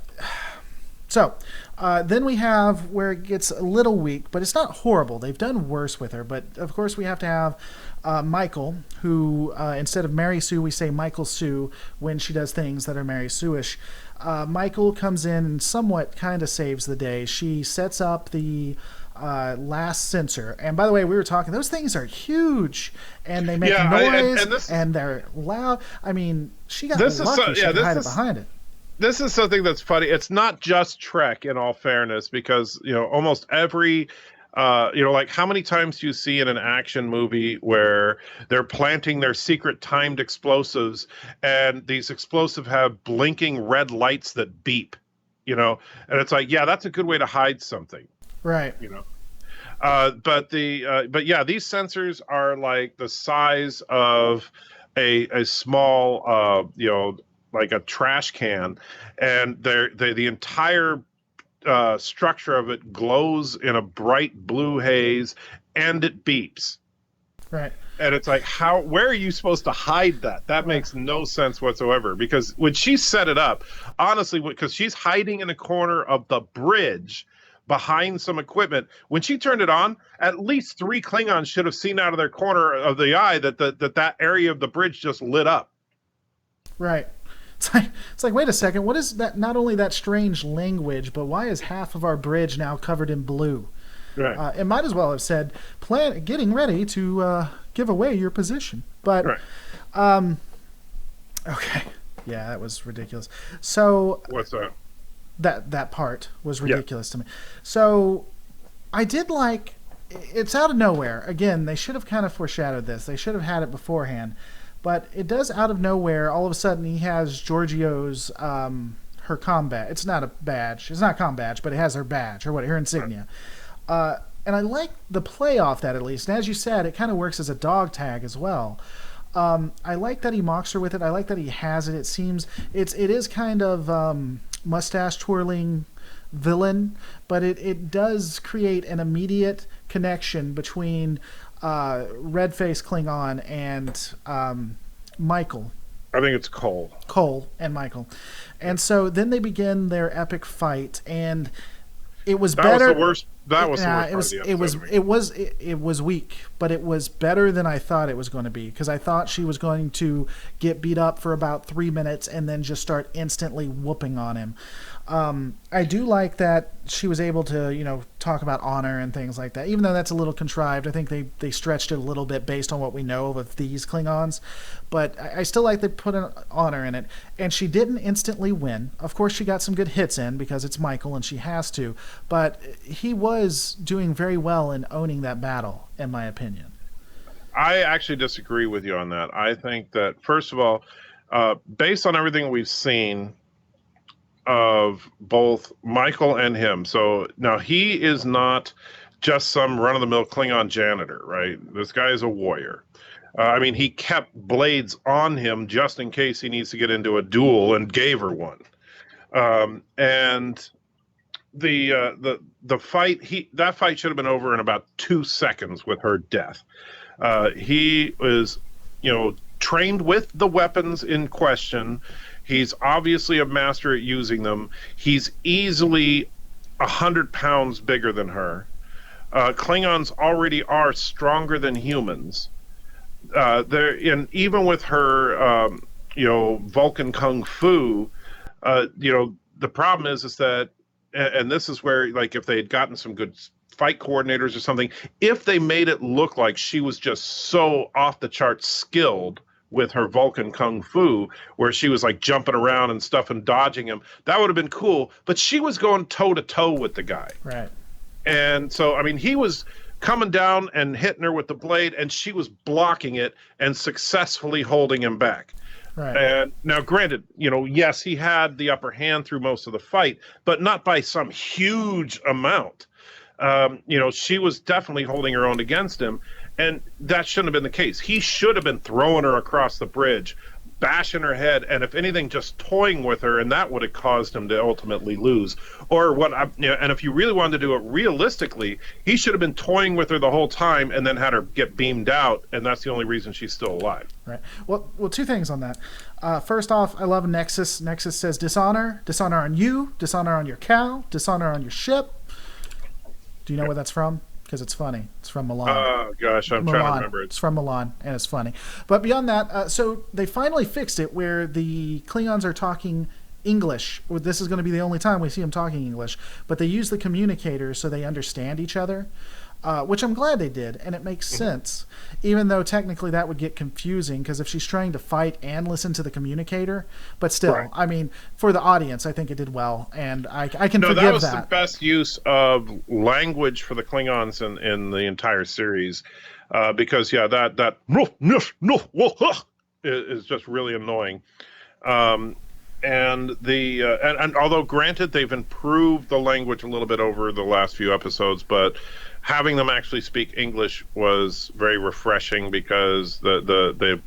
then we have where it gets a little weak, but it's not horrible. They've done worse with her. But of course, we have to have Michael, who instead of Mary Sue, we say Michael Sue when she does things that are Mary Sue-ish. Michael comes in and somewhat kind of saves the day. She sets up the last sensor. And by the way, we were talking, those things are huge and they make Yeah, noise and they're loud. I mean, she got this is lucky she could hide it is behind it. this is something that's funny. It's not just Trek, in all fairness, because almost every like how many times do you see in an action movie where they're planting their secret timed explosives and these explosives have blinking red lights that beep, and it's like, yeah, that's a good way to hide something, Right. you know. But yeah, these sensors are like the size of a small like a trash can, and the entire structure of it glows in a bright blue haze, and it beeps. Right. And it's like, where are you supposed to hide that? That Well, makes no sense whatsoever. Because when she set it up, honestly, because she's hiding in a corner of the bridge behind some equipment, when she turned it on, at least three Klingons should have seen out of their corner of the eye that area of the bridge just lit up. right. It's like, wait a second, what is that? Not only that strange language, but why is half of our bridge now covered in blue? Right. It might as well have said, getting ready to give away your position. But, Right. okay. Yeah, that was ridiculous. So What's that? that part was ridiculous to me. So I did like, it's out of nowhere. Again, they should have kind of foreshadowed this. They should have had it beforehand. But it does out of nowhere. All of a sudden, he has Giorgio's her combat. It's not a badge. It's not a com badge, but it has her badge, her insignia. And I like the play off that, at least. And as you said, it kind of works as a dog tag as well. I like that he mocks her with it. I like that he has it. It seems it is kind of mustache twirling villain, but it does create an immediate connection between red face Klingon and Michael. I think it's Cole. Cole and Michael. And so then they begin their epic fight, and it was That better. was the worst. That was the worst it was part of the episode. it was weak, but it was better than I thought it was going to be, because I thought she was going to get beat up for about 3 minutes and then just start instantly whooping on him. I do like that she was able to, talk about honor and things like that, even though that's a little contrived. I think they stretched it a little bit based on what we know of these Klingons, but I still like they put an honor in it. And she didn't instantly win. Of course, she got some good hits in because it's Michael and she has to, but he was doing very well in owning that battle, in my opinion. I actually disagree with you on that. I think that, first of all, based on everything we've seen of both Michael and him, so now he is not just some run of the mill Klingon janitor, right? This guy is a warrior. I mean, he kept blades on him just in case he needs to get into a duel, and gave her one. And the fight, that fight should have been over in about 2 seconds with her death. He was, trained with the weapons in question. He's obviously a master at using them. He's easily 100 pounds bigger than her. Klingons already are stronger than humans. Even with her, Vulcan kung fu, the problem is that, and this is where, like, if they had gotten some good fight coordinators or something, if they made it look like she was just so off the charts skilled with her Vulcan kung fu, where she was like jumping around and stuff and dodging him, that would have been cool. But she was going toe to toe with the guy. Right. And so, I mean, he was coming down and hitting her with the blade, and she was blocking it and successfully holding him back. Right. And now, granted, yes, he had the upper hand through most of the fight, but not by some huge amount. She was definitely holding her own against him, and that shouldn't have been the case. He should have been throwing her across the bridge, bashing her head, and if anything, just toying with her, and that would have caused him to ultimately lose. Or and if you really wanted to do it realistically, he should have been toying with her the whole time, and then had her get beamed out, and that's the only reason she's still alive. Right. Well, two things on that. First off, I love Nexus. Nexus says dishonor on you, dishonor on your cow, dishonor on your ship. Do you know where that's from? Because it's funny. It's from Milan. Oh, gosh, I'm trying to remember it. It's from Milan, and it's funny. But beyond that, so they finally fixed it where the Klingons are talking English. This is going to be the only time we see them talking English. But they use the communicators so they understand each other, which I'm glad they did, and it makes sense. Even though technically that would get confusing, because if she's trying to fight and listen to the communicator, but still, right. I mean, for the audience, I think it did well, and I can forgive that. That was the best use of language for the Klingons in the entire series, because that is just really annoying. And although granted they've improved the language a little bit over the last few episodes, but having them actually speak English was very refreshing, because the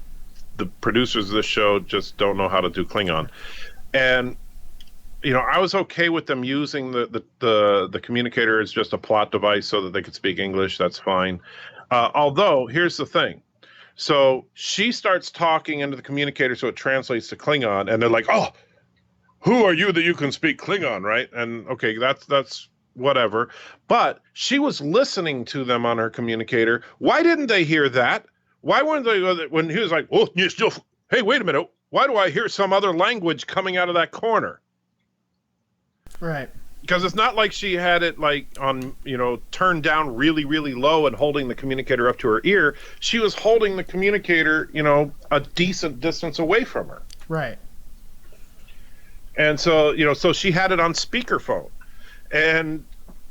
producers of this show just don't know how to do Klingon. And I was okay with them using the communicator as just a plot device so that they could speak English. That's fine. Although here's the thing. So she starts talking into the communicator so it translates to Klingon, and they're like, "Oh, who are you that you can speak Klingon?" Right? And okay, that's whatever. But she was listening to them on her communicator. Why didn't they hear that? Why weren't they, when he was like, "Oh, hey, wait a minute. Why do I hear some other language coming out of that corner?" Right. Because it's not like she had it like on, turned down really, really low and holding the communicator up to her ear. She was holding the communicator, a decent distance away from her. Right. And so, so she had it on speakerphone. And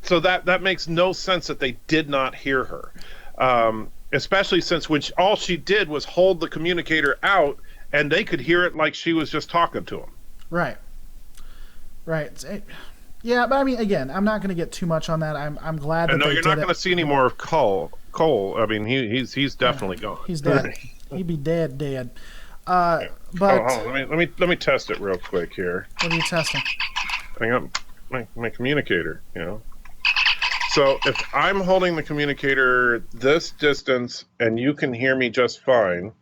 so that makes no sense that they did not hear her. Especially since all she did was hold the communicator out, and they could hear it like she was just talking to him. Right. Right. Yeah, but I mean, again, I'm not going to get too much on that. I'm glad that no, they you're did not going to see any more of Cole. I mean, he's definitely gone. He's dead. He'd be dead. But let me test it real quick here. What are you testing? Hang on, my communicator. So if I'm holding the communicator this distance and you can hear me just fine,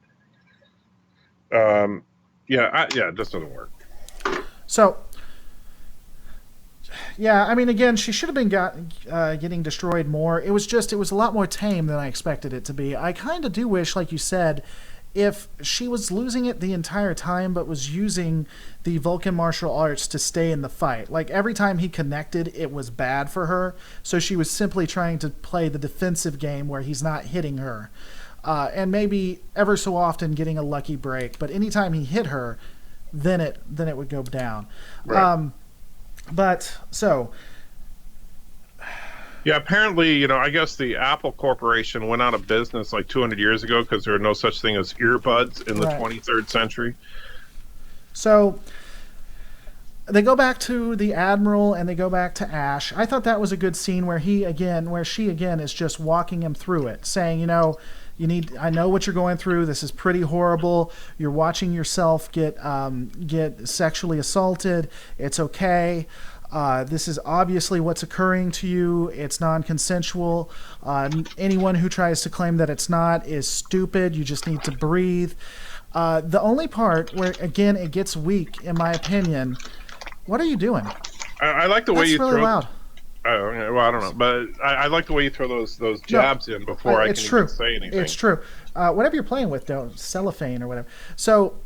it just doesn't work. So. Yeah, I mean, again, she should have been getting destroyed more. It was a lot more tame than I expected it to be. I kind of do wish, like you said, if she was losing it the entire time but was using the Vulcan martial arts to stay in the fight. Like, every time he connected, it was bad for her. So she was simply trying to play the defensive game where he's not hitting her. And maybe ever so often getting a lucky break. But anytime he hit her, then it would go down. Right. But so, yeah, apparently, I guess the Apple Corporation went out of business like 200 years ago because there are no such thing as earbuds in the 23rd century. So they go back to the Admiral and they go back to Ash. I thought that was a good scene where she again is just walking him through it, saying, I know what you're going through. This is pretty horrible. You're watching yourself get sexually assaulted. It's okay. This is obviously what's occurring to you. It's non-consensual. Anyone who tries to claim that it's not is stupid. You just need to breathe. The only part where, again, it gets weak, in my opinion. What are you doing? I like the way you really throw. Loud. Well, I don't know, but I like the way you throw those jabs in before I can even say anything. It's true. Whatever you're playing with, don't cellophane or whatever. So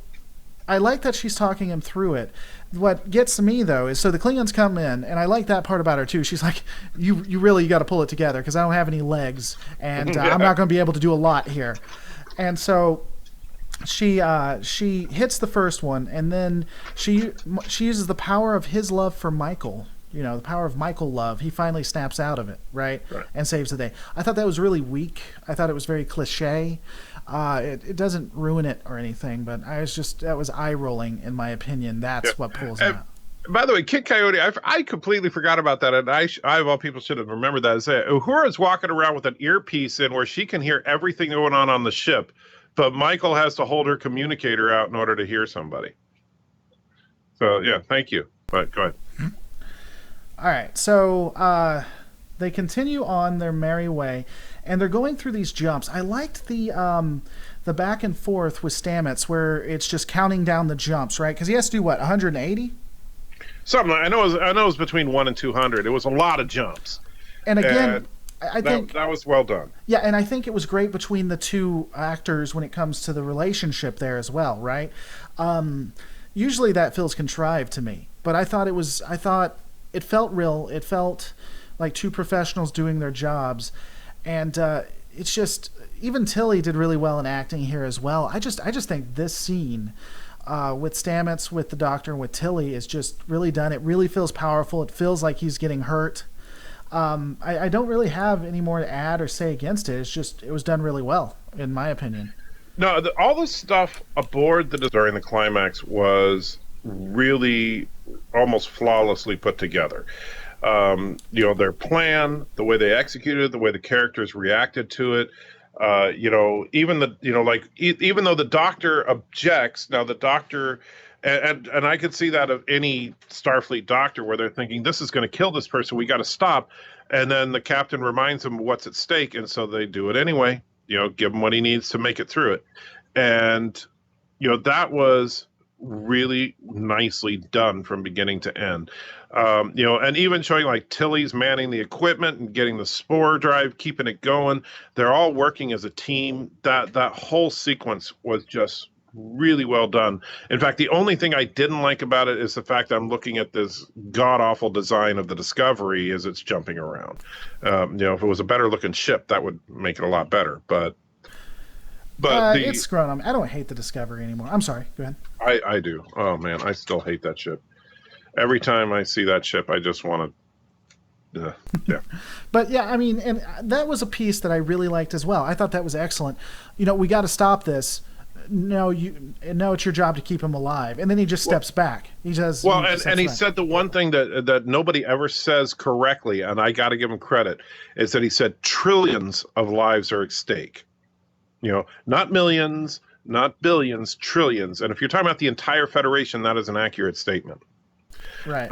I like that she's talking him through it. What gets me, though, is so the Klingons come in, and I like that part about her, too. She's like, you really got to pull it together because I don't have any legs, and I'm not going to be able to do a lot here. And so she hits the first one, and then she uses the power of his love for Michael. You know, the power of Michael love. He finally snaps out of it, right? And saves the day. I thought that was really weak. I thought it was very cliche. It doesn't ruin it or anything, but that was eye-rolling in my opinion. That's what pulls it out. By the way, Kid Coyote, I completely forgot about that, and I of all people should have remembered that. Uhura's walking around with an earpiece in where she can hear everything going on the ship, but Michael has to hold her communicator out in order to hear somebody. So, yeah, thank you. But go ahead. All right, so they continue on their merry way, and they're going through these jumps. I liked the back and forth with Stamets, where it's just counting down the jumps, right? Because he has to do what, 180? Something. I know it was between 1 and 200. It was a lot of jumps. And again, I think that was well done. Yeah, and I think it was great between the two actors when it comes to the relationship there as well, right? Usually that feels contrived to me, but I thought it felt real. It felt like two professionals doing their jobs. And it's just, even Tilly did really well in acting here as well. I just think this scene with Stamets, with the Doctor, and with Tilly is just really done. It really feels powerful. It feels like he's getting hurt. I don't really have any more to add or say against it. It's just, it was done really well, in my opinion. No, all the stuff aboard during the climax was really almost flawlessly put together. Their plan, the way they executed, the way the characters reacted to it. Even though the Doctor objects, now the Doctor, and I could see that of any Starfleet Doctor where they're thinking this is going to kill this person, we got to stop, and then the captain reminds them what's at stake, and so they do it anyway. Give him what he needs to make it through it, and that was really nicely done from beginning to end. And even showing like Tilly's manning the equipment and getting the spore drive, keeping it going. They're all working as a team. That whole sequence was just really well done. In fact, the only thing I didn't like about it is the fact that I'm looking at this god-awful design of the Discovery as it's jumping around. If it was a better-looking ship, that would make it a lot better. But it's grown on me. I don't hate the Discovery anymore. I'm sorry. Go ahead. I do. Oh, man, I still hate that ship. Every time I see that ship, I just want to... yeah. But, yeah, I mean, and that was a piece that I really liked as well. I thought that was excellent. We got to stop this. No, it's your job to keep him alive. And then he just steps back. He says... Well, and he said the one thing that nobody ever says correctly, and I got to give him credit, is that he said trillions of lives are at stake. Not millions, not billions, trillions. And if you're talking about the entire Federation, that is an accurate statement. Right.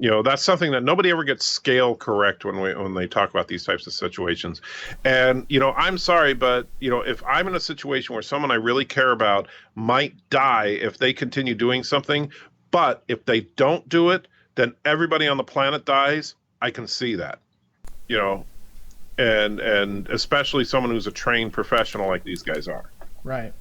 That's something that nobody ever gets scale correct when they talk about these types of situations. And, I'm sorry, but, if I'm in a situation where someone I really care about might die if they continue doing something, but if they don't do it, then everybody on the planet dies, I can see that, and especially someone who's a trained professional like these guys are. Right.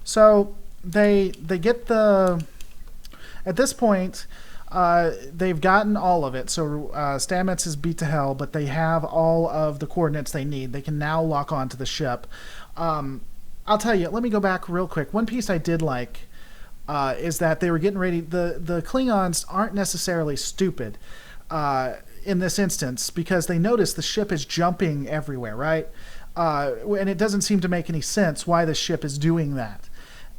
So they get at this point, they've gotten all of it. So Stamets is beat to hell, but they have all of the coordinates they need. They can now lock onto the ship. I'll tell you, let me go back real quick. One piece I did like is that they were getting ready. The Klingons aren't necessarily stupid in this instance because they notice the ship is jumping everywhere, right? And it doesn't seem to make any sense why the ship is doing that.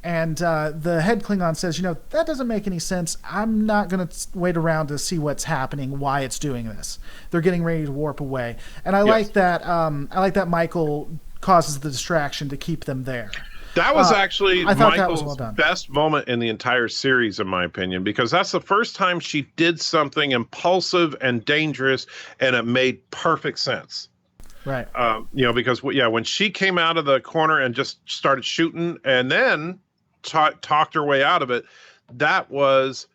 And the head Klingon says, that doesn't make any sense. I'm not going to wait around to see what's happening, why it's doing this. They're getting ready to warp away. And I like that. I like that Michael causes the distraction to keep them there. That was actually I thought Michael's that was well done. best moment in the entire series, in my opinion, because that's the first time she did something impulsive and dangerous, and it made perfect sense. Right. Because when she came out of the corner and just started shooting, and then talked her way out of it, that was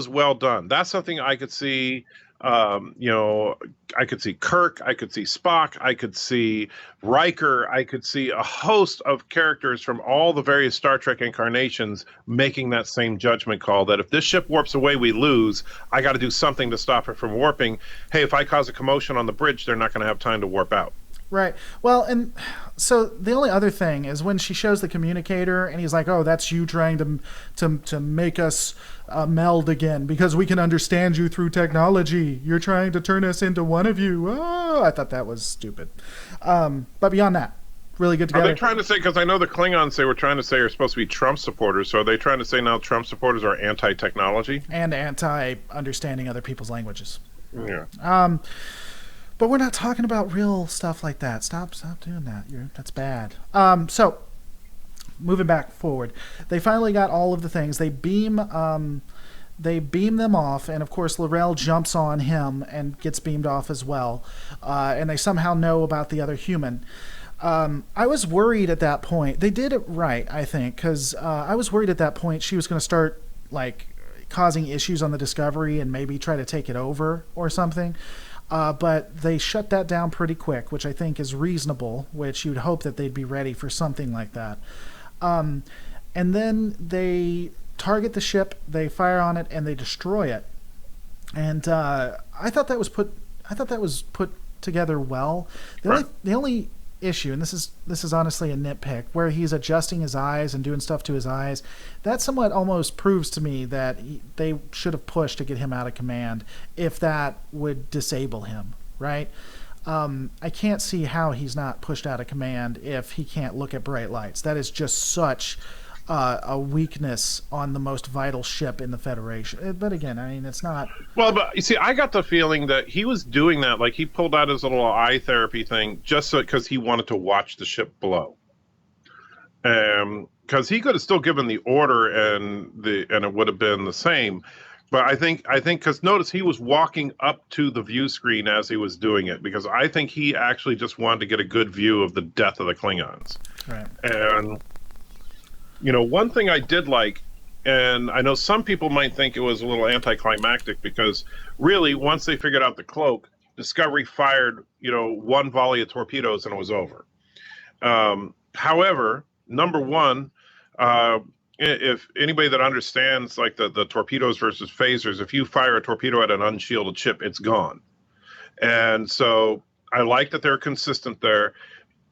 well done. That's something I could see. I could see Kirk, I could see Spock, I could see Riker, I could see a host of characters from all the various Star Trek incarnations making that same judgment call that if this ship warps away, we lose. I got to do something to stop it from warping. Hey, if I cause a commotion on the bridge, they're not going to have time to warp out. Right. Well, and so the only other thing is when she shows the communicator and he's like, "Oh, that's you trying to make us meld again because we can understand you through technology. You're trying to turn us into one of you." Oh, I thought that was stupid. But beyond that, really good together. Are they trying to say, because I know the Klingons they were trying to say are supposed to be Trump supporters, so are they trying to say now Trump supporters are anti-technology? And anti-understanding other people's languages. Yeah. But we're not talking about real stuff like that. Stop doing that. That's bad. So, moving back forward, they finally got all of the things. They beam them off, and of course, L'Rell jumps on him and gets beamed off as well. And they somehow know about the other human. I was worried at that point. They did it right, I think, because I was worried at that point she was going to start causing issues on the Discovery and maybe try to take it over or something. But they shut that down pretty quick, which I think is reasonable, which you'd hope that they'd be ready for something like that. And then they target the ship, they fire on it, and they destroy it. And I thought that was put together well. The only issue, and this is honestly a nitpick, where he's adjusting his eyes and doing stuff to his eyes, that somewhat almost proves to me that they should have pushed to get him out of command if that would disable him, right? I can't see how he's not pushed out of command if he can't look at bright lights. That is just such a weakness on the most vital ship in the Federation. But again, I mean, it's not... Well, but you see, I got the feeling that he was doing that, like he pulled out his little eye therapy thing just because he wanted to watch the ship blow. Because he could have still given the order and it would have been the same. But I think because notice he was walking up to the view screen as he was doing it, because I think he actually just wanted to get a good view of the death of the Klingons. Right. And one thing I did like, and I know some people might think it was a little anticlimactic, because really, once they figured out the cloak, Discovery fired, one volley of torpedoes and it was over. However, number one, if anybody that understands like the torpedoes versus phasers, if you fire a torpedo at an unshielded ship, it's gone. And so I like that they're consistent there.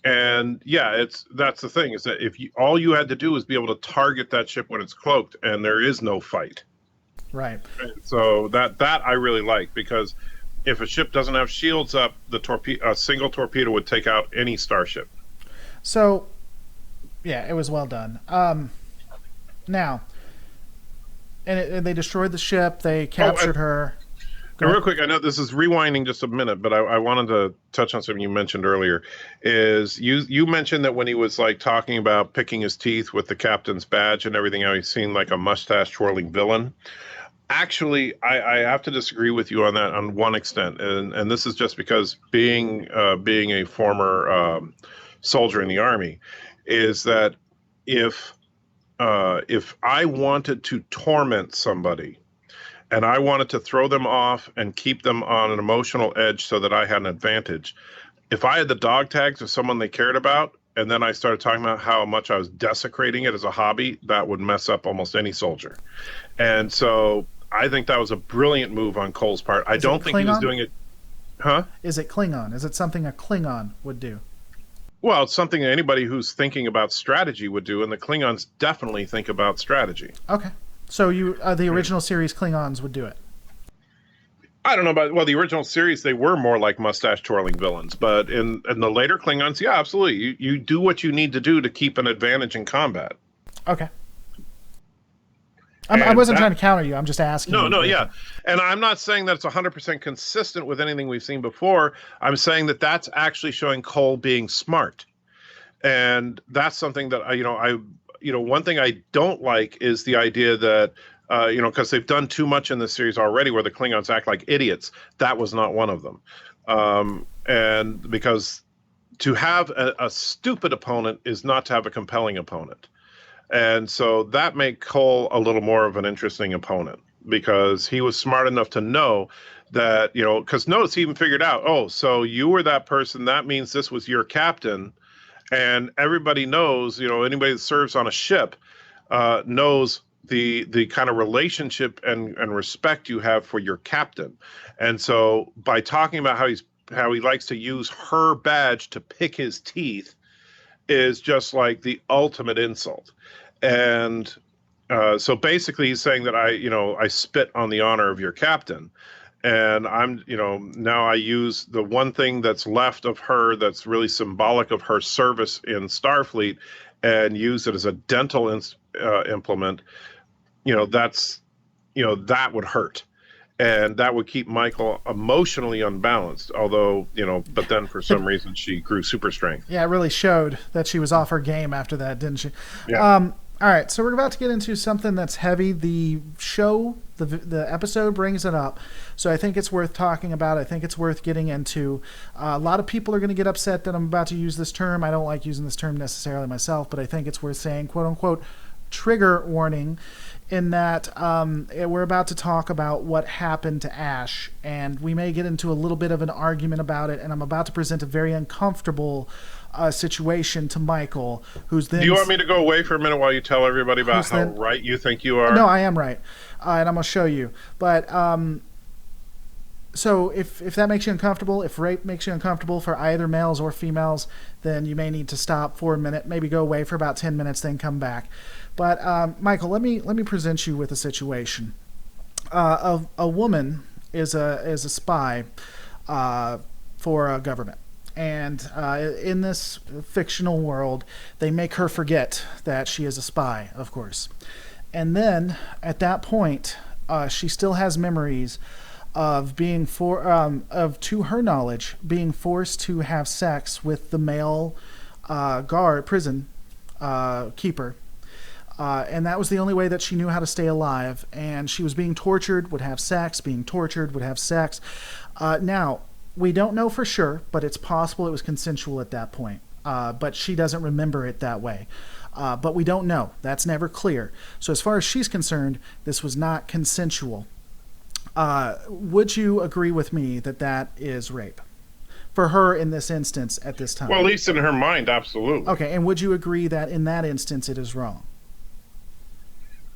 And yeah, that's the thing, is that if all you had to do is be able to target that ship when it's cloaked, and there is no fight. Right. And so that I really like, because if a ship doesn't have shields up, a single torpedo would take out any starship. So, yeah, it was well done. Now, and they destroyed the ship. They captured her. And real quick, I know this is rewinding just a minute, but I wanted to touch on something you mentioned earlier. Is you mentioned that when he was like talking about picking his teeth with the captain's badge and everything, how he seemed like a mustache twirling villain. Actually, I have to disagree with you on that on one extent, and this is just because being a former soldier in the Army, is that if I wanted to torment somebody, and I wanted to throw them off and keep them on an emotional edge so that I had an advantage, if I had the dog tags of someone they cared about, and then I started talking about how much I was desecrating it as a hobby, that would mess up almost any soldier. And so I think that was a brilliant move on Cole's part. I don't think he was doing it. Huh? Is it Klingon? Is it something a Klingon would do? Well, it's something anybody who's thinking about strategy would do, and the Klingons definitely think about strategy. Okay. So the original series Klingons would do it? I don't know about, the original series, they were more like mustache twirling villains, but in the later Klingons, yeah, absolutely. You do what you need to do to keep an advantage in combat. Okay. I wasn't trying to counter you. I'm just asking. No, yeah. And I'm not saying that it's 100% consistent with anything we've seen before. I'm saying that that's actually showing Cole being smart. And that's something that one thing I don't like is the idea that, because they've done too much in this series already where the Klingons act like idiots. That was not one of them. And because to have a stupid opponent is not to have a compelling opponent. And so that made Cole a little more of an interesting opponent, because he was smart enough to know that, because notice he even figured out, oh, so you were that person. That means this was your captain. And everybody knows, anybody that serves on a ship knows the kind of relationship and respect you have for your captain. And so by talking about how he likes to use her badge to pick his teeth is just like the ultimate insult. And so basically he's saying that I spit on the honor of your captain. And I'm, now I use the one thing that's left of her that's really symbolic of her service in Starfleet and use it as a dental implement. That would hurt. And that would keep Michael emotionally unbalanced, although, but then for some reason she grew super strength. Yeah, it really showed that she was off her game after that, didn't she? Yeah. All right, so we're about to get into something that's heavy. The show, the episode brings it up, so I think it's worth talking about. I think it's worth getting into. A lot of people are going to get upset that I'm about to use this term. I don't like using this term necessarily myself, but I think it's worth saying, quote unquote, trigger warning, in that we're about to talk about what happened to Ash, and we may get into a little bit of an argument about it, and I'm about to present a very uncomfortable situation to Michael, who's then... Do you want me to go away for a minute while you tell everybody about how right you think you are? No, I am right, and I'm going to show you. But so if that makes you uncomfortable, if rape makes you uncomfortable for either males or females, then you may need to stop for a minute, maybe go away for about 10 minutes, then come back. But Michael, let me present you with a situation. A woman is a spy for a government. And in this fictional world, they make her forget that she is a spy, of course. And then, at that point, she still has memories of being to her knowledge, being forced to have sex with the male prison keeper. And that was the only way that she knew how to stay alive. And she was being tortured, would have sex, being tortured, would have sex. Now, we don't know for sure, but it's possible it was consensual at that point. But she doesn't remember it that way. But we don't know. That's never clear. So as far as she's concerned, this was not consensual. Would you agree with me that that is rape? For her in this instance at this time? Well, at least in her mind, absolutely. Okay, and would you agree that in that instance it is wrong?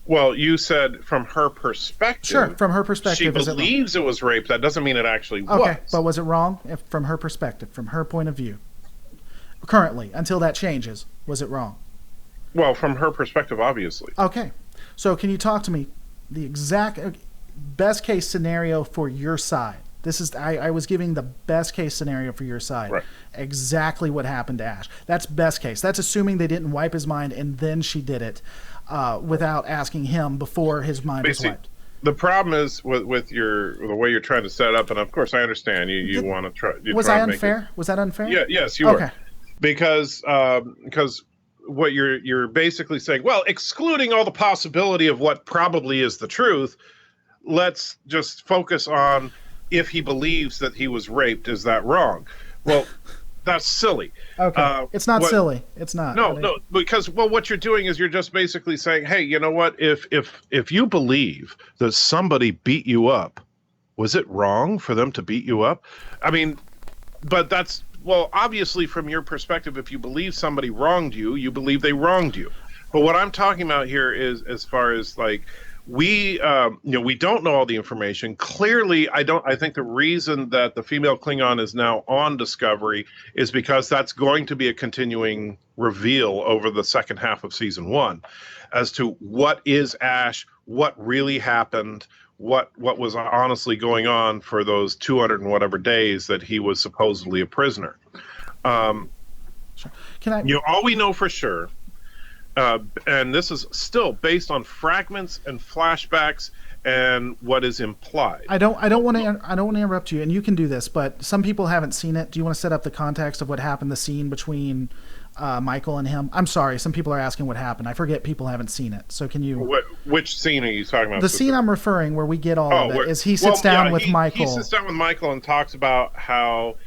Well, you said from her perspective. Sure, from her perspective. She believes it was rape. That doesn't mean it actually was. Okay, but was it wrong from her perspective, from her point of view? Currently, until that changes, was it wrong? Well, from her perspective, obviously. Okay, so can you talk to me the exact best case scenario for your side? This is I was giving the best case scenario for your side. Right. Exactly what happened to Ash. That's best case. That's assuming they didn't wipe his mind and then she did it without asking him before his mind was wiped. The problem is with the way you're trying to set it up, and of course I understand you want to try. Was I unfair? Was that unfair? Yeah. Yes, you were. Because what you're basically saying, well, excluding all the possibility of what probably is the truth, let's just focus on if he believes that he was raped. Is that wrong? Well, that's silly. Okay, it's not silly. It's not. No, because what you're doing is you're just basically saying, hey, you know what? If you believe that somebody beat you up, was it wrong for them to beat you up? I mean, but that's obviously from your perspective, if you believe somebody wronged you, you believe they wronged you. But what I'm talking about here is as far as like we don't know all the information. Clearly, I think the reason that the female Klingon is now on Discovery is because that's going to be a continuing reveal over the second half of season 1 as to what is Ash, what really happened, what was honestly going on for those 200 and whatever days that he was supposedly a prisoner. All we know for sure, and this is still based on fragments and flashbacks and what is implied. I don't want to interrupt you, and you can do this, but some people haven't seen it. Do you want to set up the context of what happened, the scene between Michael and him? I'm sorry, some people are asking what happened. I forget people haven't seen it. So can you? Which scene are you talking about? The scene I'm referring, where we get all of it, is he sits down with Michael. He sits down with Michael and talks about how,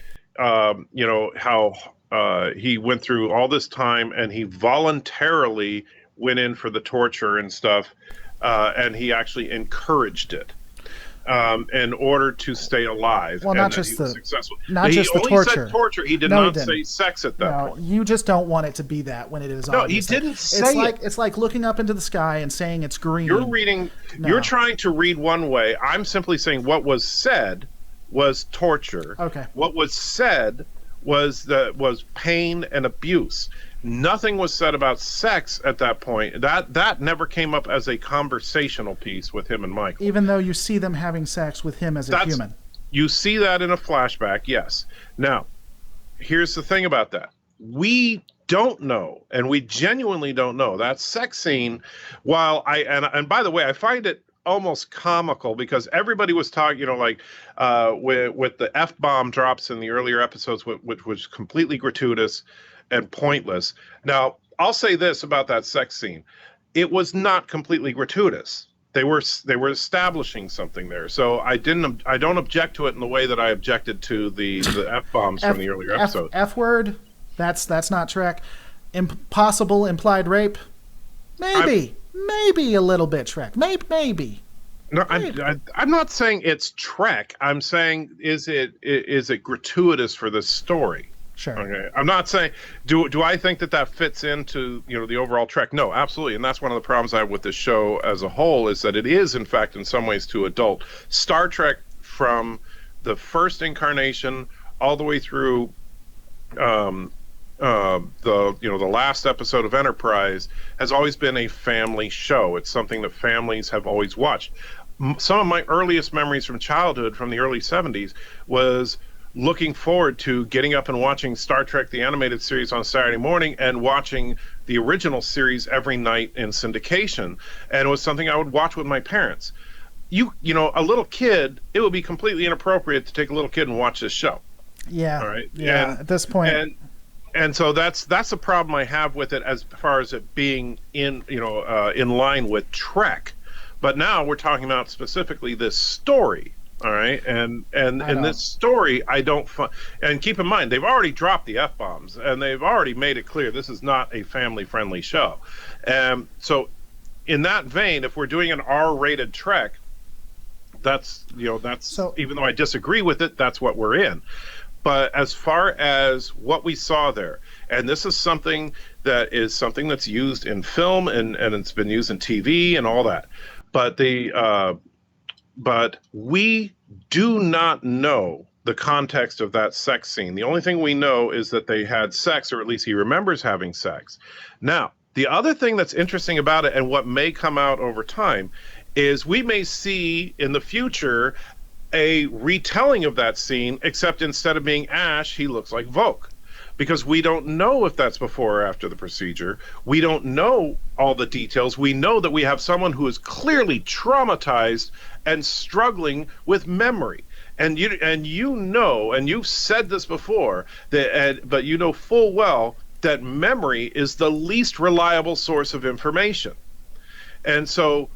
he went through all this time and he voluntarily went in for the torture and stuff, and he actually encouraged it. In order to stay alive. Well, not just the torture. He did not say sex at that point. You just don't want it to be that when it is. No, he didn't say it. It's like looking up into the sky and saying it's green. You're trying to read one way. I'm simply saying what was said was torture. Okay. What was said was pain and abuse. Nothing was said about sex at that point. That never came up as a conversational piece with him and Michael. Even though you see them having sex with him as a human. You see that in a flashback, yes. Now, here's the thing about that. We don't know, and we genuinely don't know. That sex scene, while and by the way, I find it almost comical because everybody was talking, with the F-bomb drops in the earlier episodes, which was completely gratuitous and pointless. Now, I'll say this about that sex scene. It was not completely gratuitous. They were establishing something there. So I don't object to it in the way that I objected to the F-bombs from the earlier episode. F-word, that's not Trek. Possible implied rape? Maybe a little bit Trek. Maybe. No, I'm not saying it's Trek. I'm saying is it gratuitous for the story? Sure. Okay. I'm not saying do I think that fits into the overall Trek? No, absolutely. And that's one of the problems I have with this show as a whole is that it is in fact in some ways too adult. Star Trek from the first incarnation all the way through the last episode of Enterprise has always been a family show. It's something that families have always watched. Some of my earliest memories from childhood from the early 70s was looking forward to getting up and watching Star Trek the animated series on Saturday morning and watching the original series every night in syndication, and it was something I would watch with my parents. A little kid, it would be completely inappropriate to take a little kid and watch this show. Yeah. All right. Yeah. At this point, and so that's the problem I have with it as far as it being in line with Trek. But now we're talking about specifically this story. All right, and in this story, and keep in mind they've already dropped the F-bombs and they've already made it clear this is not a family-friendly show. So, in that vein, if we're doing an R-rated Trek, that's even though I disagree with it, that's what we're in. But as far as what we saw there, and this is something that's used in film and it's been used in TV and all that, but we do not know the context of that sex scene. The only thing we know is that they had sex, or at least he remembers having sex. Now, the other thing that's interesting about it and what may come out over time is we may see in the future a retelling of that scene, except instead of being Ash, he looks like Voq. Because we don't know if that's before or after the procedure. We don't know all the details. We know that we have someone who is clearly traumatized and struggling with memory. And you've said this before, but you know full well that memory is the least reliable source of information. And so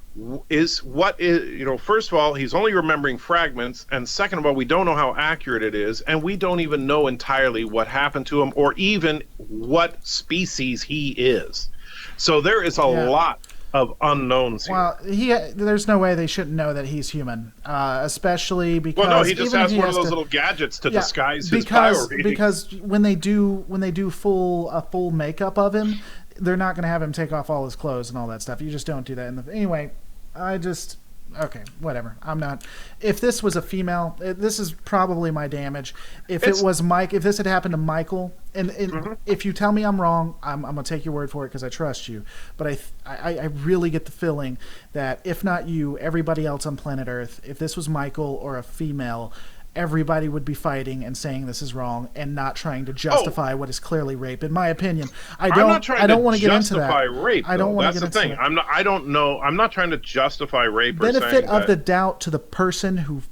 first of all, he's only remembering fragments, and second of all, we don't know how accurate it is, and we don't even know entirely what happened to him or even what species he is. So there is a lot of unknowns here. Well, there's no way they shouldn't know that he's human, especially because... Well, no, he just has one of those little gadgets to disguise his power reading. Because when they do full makeup of him, they're not going to have him take off all his clothes and all that stuff. You just don't do that. Anyway, okay, whatever. I'm not. If this was a female, this is probably my damage. If this had happened to Michael, and if you tell me I'm wrong, I'm gonna take your word for it because I trust you. But I really get the feeling that if not you, everybody else on planet Earth, if this was Michael or a female, everybody would be fighting and saying this is wrong and not trying to Oh, justify what is clearly rape. In my opinion, I'm not trying I to don't want to get into justify that. rape, I don't though. want to That's get the into thing. that. I'm not. I don't know. I'm not trying to justify rape or Benefit saying of that. the doubt to the person who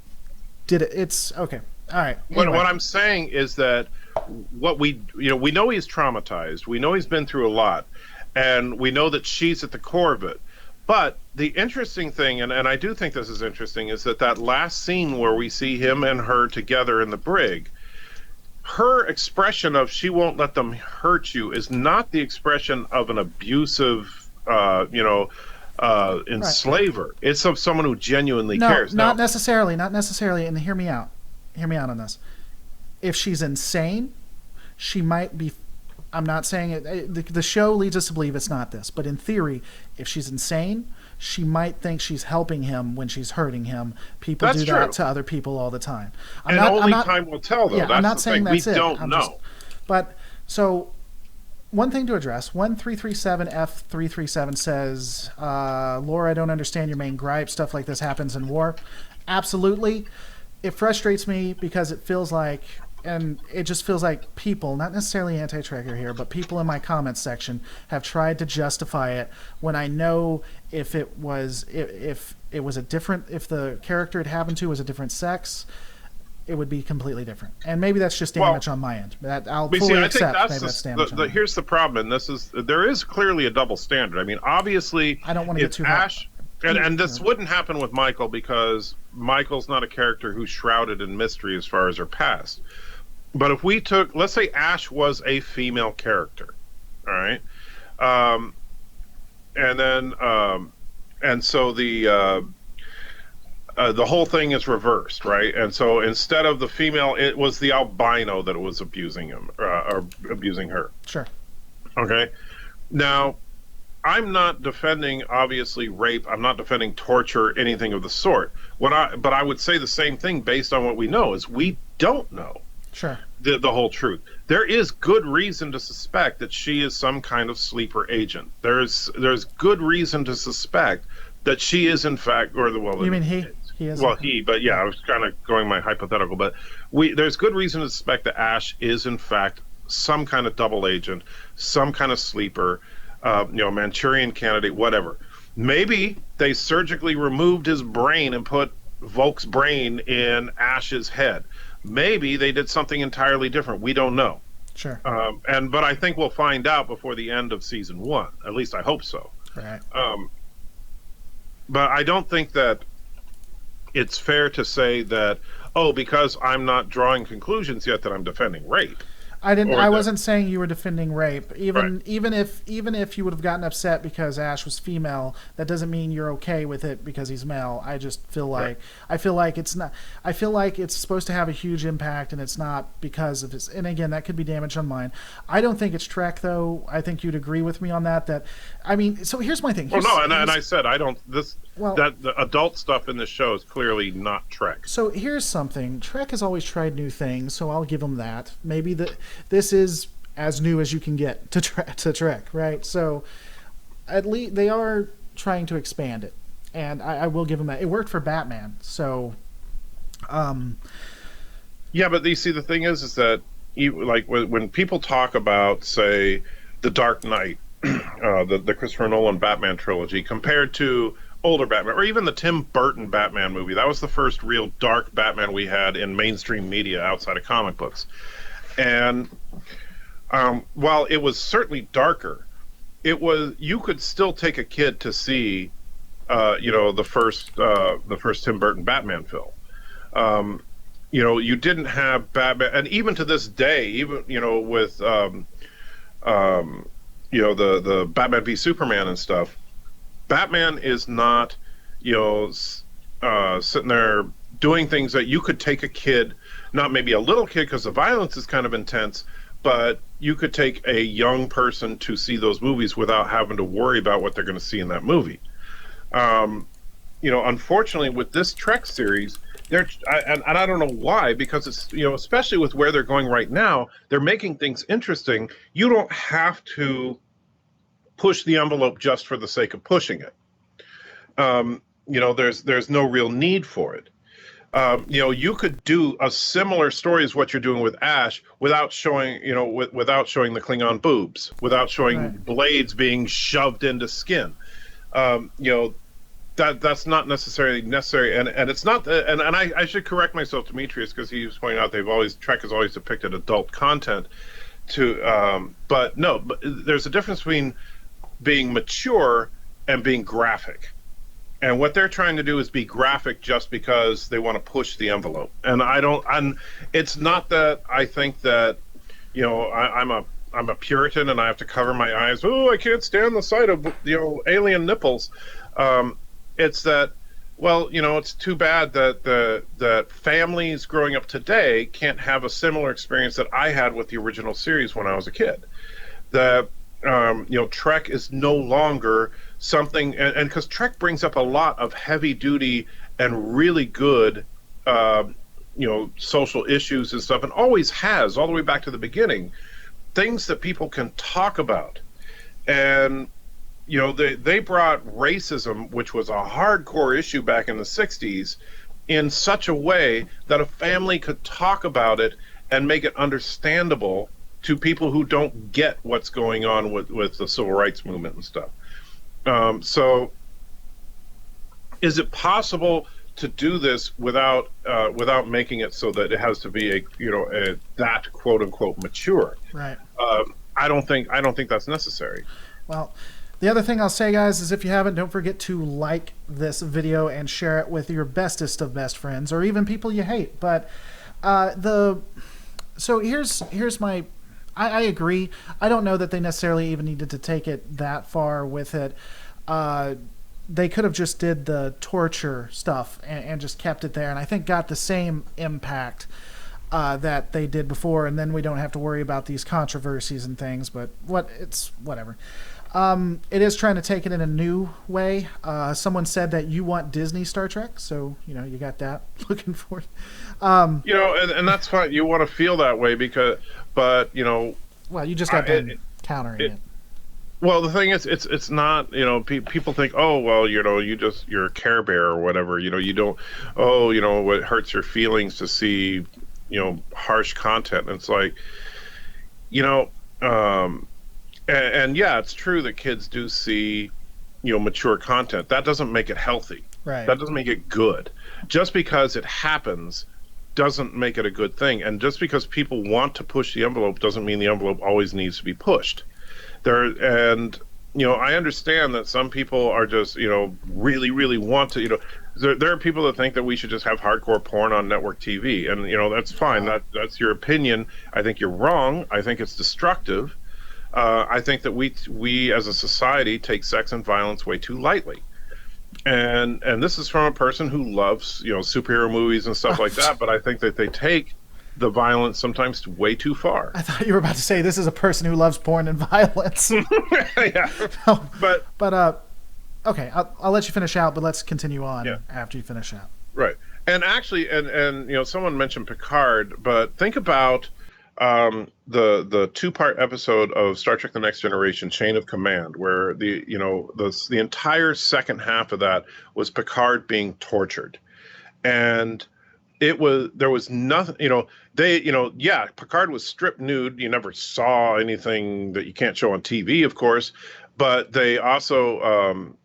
did it. It's okay. All right. Anyway. What I'm saying is that we know he's traumatized. We know he's been through a lot, and we know that she's at the core of it. But the interesting thing, and I do think this is interesting, is that last scene where we see him and her together in the brig, her expression of "she won't let them hurt you" is not the expression of an abusive, Right. enslaver. It's of someone who genuinely No, cares. not Now, necessarily. Not necessarily. And hear me out. Hear me out on this. If she's insane, she might be. I'm not saying it. The show leads us to believe it's not this, but in theory, if she's insane, she might think she's helping him when she's hurting him. People that's do true. that to other people all the time. And only time will tell, though. Yeah, That's I'm not the saying thing. that's We it. don't I'm know. just, but so one thing to address: 1337F337 says, "Laura, I don't understand your main gripe. Stuff like this happens in war." Absolutely, it frustrates me because it feels like. And it just feels like people, not necessarily anti-Trekker here, but people in my comments section have tried to justify it when I know if it was a different, if the character it happened to was a different sex, it would be completely different. And maybe that's just damage on my end. That I'll fully accept. Maybe that's damage on my end. Here's the problem, and there is clearly a double standard. I mean, obviously, I don't want to get too Ash, and this wouldn't happen with Michael because Michael's not a character who's shrouded in mystery as far as her past. But if we took, let's say Ash was a female character, all right, and then and so the whole thing is reversed, right? And so instead of the female, it was the albino that was abusing him or abusing her. Sure. Okay. Now, I'm not defending obviously rape. I'm not defending torture, anything of the sort. But I would say the same thing based on what we know is we don't know. Sure. The whole truth. There is good reason to suspect that she is some kind of sleeper agent. There's good reason to suspect that she is in fact, or the well. You mean he? He is. Well, but yeah, I was kind of going my hypothetical, but there's good reason to suspect that Ash is in fact some kind of double agent, some kind of sleeper, Manchurian candidate, whatever. Maybe they surgically removed his brain and put Volk's brain in Ash's head. Maybe they did something entirely different. We don't know. Sure. But I think we'll find out before the end of season 1. At least I hope so. Right. But I don't think that it's fair to say that, because I'm not drawing conclusions yet, that I'm defending rape. I wasn't saying you were defending rape. Right. Even if you would have gotten upset because Ash was female, that doesn't mean you're okay with it because he's male. I just feel like I feel like it's not. I feel like it's supposed to have a huge impact, and it's not because of his. And again, that could be damage on mine. I don't think it's Trek, though. I think you'd agree with me on that. So here's my thing. And I said I don't. That the adult stuff in this show is clearly not Trek. So here's something. Trek has always tried new things, so I'll give them that. Maybe this is as new as you can get to Trek, right? So at least they are trying to expand it, and I will give them that. It worked for Batman, so. Yeah, but you see, the thing is that like when people talk about, say, The Dark Knight, the Christopher Nolan Batman trilogy, compared to older Batman, or even the Tim Burton Batman movie. That was the first real dark Batman we had in mainstream media outside of comic books. And while it was certainly darker, you could still take a kid to see, the first Tim Burton Batman film. You didn't have Batman, and even to this day, even with the Batman v Superman and stuff. Batman is not, sitting there doing things that you could take a kid, not maybe a little kid because the violence is kind of intense, but you could take a young person to see those movies without having to worry about what they're going to see in that movie. Unfortunately, with this Trek series, and I don't know why, because it's, especially with where they're going right now, they're making things interesting. You don't have to push the envelope just for the sake of pushing it. There's no real need for it. You could do a similar story as what you're doing with Ash without showing, without showing the Klingon boobs, without showing Right. blades being shoved into skin. Um, you know, that's not necessarily necessary, and it's not. And I should correct myself, Demetrius, because he was pointing out Trek has always depicted adult content. But no, but there's a difference between being mature and being graphic. And what they're trying to do is be graphic just because they want to push the envelope. And I don't. And it's not that I think that, I'm a Puritan and I have to cover my eyes. Oh, I can't stand the sight of alien nipples. It's that, well, it's too bad that that families growing up today can't have a similar experience that I had with the original series when I was a kid. That Trek is no longer something, and because Trek brings up a lot of heavy duty and really good, social issues and stuff, and always has all the way back to the beginning, things that people can talk about. And they brought racism, which was a hardcore issue back in the 60s, in such a way that a family could talk about it and make it understandable to people who don't get what's going on with the civil rights movement and stuff. So is it possible to do this without making it so that it has to be that quote unquote mature? Right. I don't think that's necessary. Well, the other thing I'll say, guys, is if you haven't, don't forget to like this video and share it with your bestest of best friends, or even people you hate. But so here's my. I agree. I don't know that they necessarily even needed to take it that far with it. They could have just did the torture stuff and just kept it there, and I think got the same impact that they did before, and then we don't have to worry about these controversies and things. But it's whatever. It is trying to take it in a new way. Someone said that you want Disney Star Trek, so you got that looking for it. And that's fine. You want to feel that way but well, you just got done countering it. Well, the thing is, it's not. People think, oh, well, you're a Care Bear or whatever. You don't. Oh, it hurts your feelings to see, harsh content. And it's like, and yeah, it's true that kids do see, mature content. That doesn't make it healthy. Right. That doesn't make it good. Just because it happens doesn't make it a good thing. And just because people want to push the envelope doesn't mean the envelope always needs to be pushed. I understand that some people are just, really, really want to, there are people that think that we should just have hardcore porn on network TV. And, that's fine. That's your opinion. I think you're wrong. I think it's destructive. I think that we as a society take sex and violence way too lightly. And this is from a person who loves, superhero movies and stuff like that. But I think that they take the violence sometimes way too far. I thought you were about to say this is a person who loves porn and violence. Yeah. No, but okay, I'll let you finish out, but let's continue on after you finish out. Right. And actually, and someone mentioned Picard, but think about the two-part episode of Star Trek: The Next Generation, Chain of Command, where the entire second half of that was Picard being tortured, and there was nothing. Picard was stripped nude. You never saw anything that you can't show on TV, of course, but they also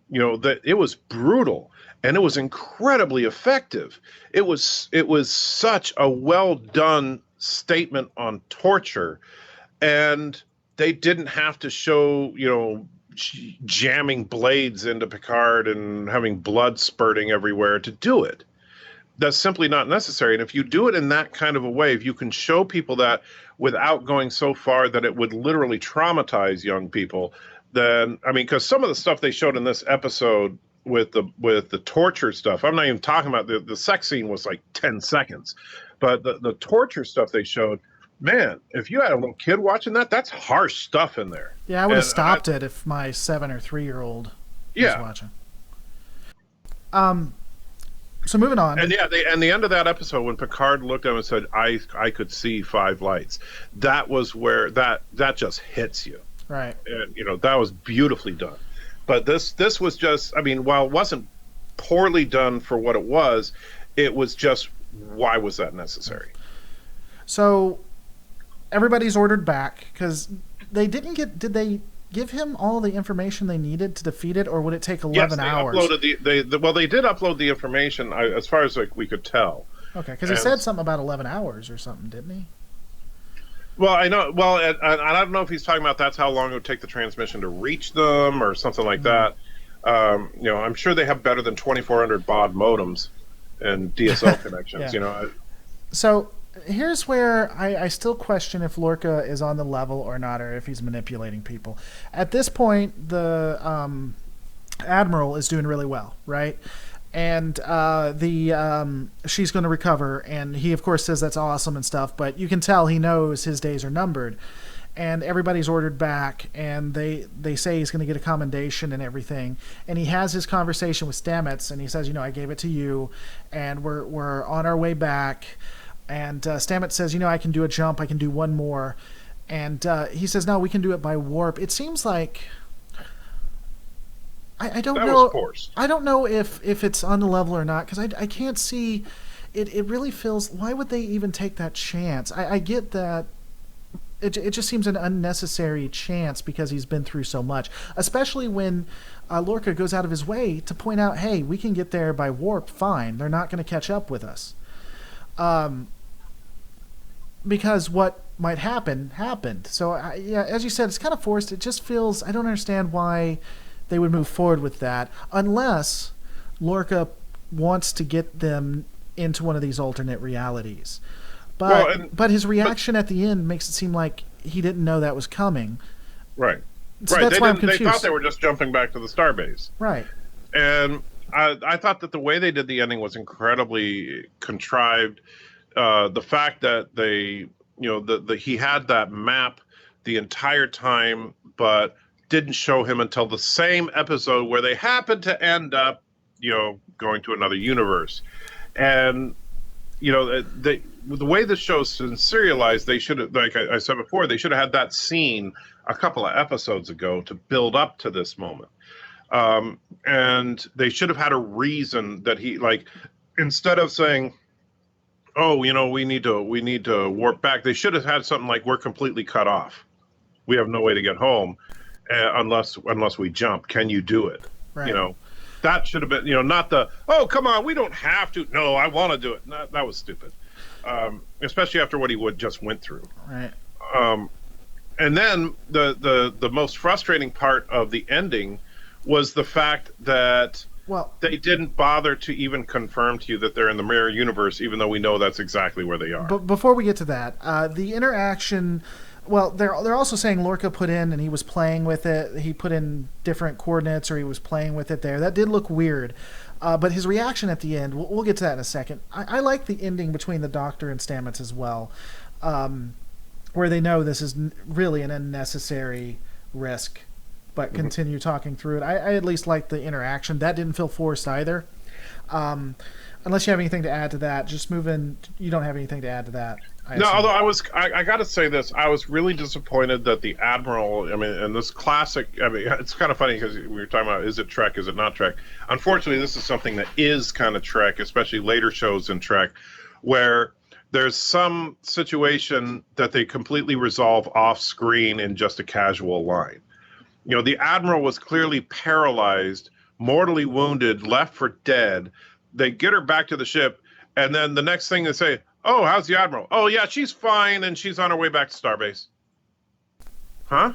that it was brutal and it was incredibly effective. It was such a well done statement on torture, and they didn't have to show jamming blades into Picard and having blood spurting everywhere to do it. That's simply not necessary. And if you do it in that kind of a way, if you can show people that without going so far that it would literally traumatize young people, then because some of the stuff they showed in this episode with the torture stuff, I'm not even talking about the sex scene was like 10 seconds. But the torture stuff they showed, man, if you had a little kid watching that, that's harsh stuff in there. Yeah, I would have stopped it if my 7 or 3-year-old was watching. So moving on. And the end of that episode, when Picard looked at him and said, I could see 5 lights, that was where that just hits you. Right. And, that was beautifully done. But this was just, while it wasn't poorly done for what it was, It was just, why was that necessary? So everybody's ordered back because they didn't get. Did they give him all the information they needed to defeat it, or would it take 11 Yes, they hours? uploaded well, they did upload the information as far as like we could tell. Okay, because he And said something about 11 hours or something, didn't he? well, I know. Well, and I don't know if he's talking about that's how long it would take the transmission to reach them or something like that. I'm sure they have better than 2,400 baud modems and DSL connections. Yeah. So here's where I still question if Lorca is on the level or not, or if he's manipulating people. At this point, the Admiral is doing really well, right? And she's going to recover, and he of course says that's awesome and stuff, but you can tell he knows his days are numbered. And everybody's ordered back, and they say he's going to get a commendation and everything. And he has his conversation with Stamets, and he says, I gave it to you, and we're on our way back. And Stamets says, I can do a jump, I can do one more. And he says, no, we can do it by warp. It seems like I don't that know. was forced. I don't know if it's on the level or not, because I can't see. It really feels. Why would they even take that chance? I get that. It just seems an unnecessary chance because he's been through so much, especially when Lorca goes out of his way to point out, hey, we can get there by warp fine. They're not going to catch up with us. Because what might happen happened. So, as you said, it's kind of forced. It just feels. I don't understand why they would move forward with that unless Lorca wants to get them into one of these alternate realities. But his reaction at the end makes it seem like he didn't know that was coming. Right. So right. That's why I'm confused. They thought they were just jumping back to the starbase. Right. And I thought that the way they did the ending was incredibly contrived. The fact that they, he had that map the entire time, but didn't show him until the same episode where they happened to end up, going to another universe. And, the way the show's been serialized, they should have, like I said before, they should have had that scene a couple of episodes ago to build up to this moment. And they should have had a reason that he, like, instead of saying, oh, we need to warp back, they should have had something like, we're completely cut off. We have no way to get home unless we jump. Can you do it? Right. That should have been, not the, oh, come on, we don't have to. No, I want to do it. That was stupid. Especially after what he just went through. Right. And then the most frustrating part of the ending was the fact that they didn't bother to even confirm to you that they're in the mirror universe, even though we know that's exactly where they are. But before we get to that, the interaction. Well, they're also saying Lorca put in and he was playing with it. He put in different coordinates, or he was playing with it there. That did look weird. But his reaction at the end, we'll get to that in a second. I like the ending between the Doctor and Stamets as well, where they know this is really an unnecessary risk, but continue talking through it. I at least like the interaction. That didn't feel forced either. Unless you have anything to add to that, just move in. You don't have anything to add to that. No, although I got to say this, I was really disappointed that the Admiral, and this classic, it's kind of funny because we were talking about, is it Trek, is it not Trek? Unfortunately, this is something that is kind of Trek, especially later shows in Trek, where there's some situation that they completely resolve off screen in just a casual line. The Admiral was clearly paralyzed, mortally wounded, left for dead. They get her back to the ship, and then the next thing they say, oh, how's the Admiral? Oh, yeah, she's fine, and she's on her way back to Starbase. Huh?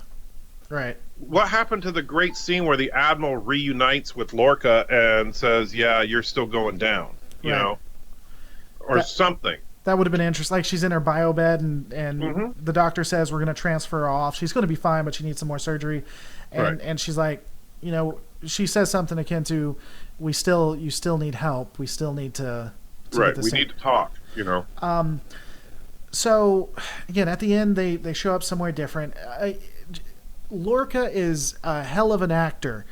Right. What happened to the great scene where the Admiral reunites with Lorca and says, yeah, you're still going down, or something. That would have been interesting. Like, she's in her bio bed, and the doctor says we're going to transfer her off. She's going to be fine, but she needs some more surgery. And she's like, she says something akin to, you still need help. We still need to right, we need to talk. So again, at the end, they show up somewhere different. Lorca is a hell of an actor.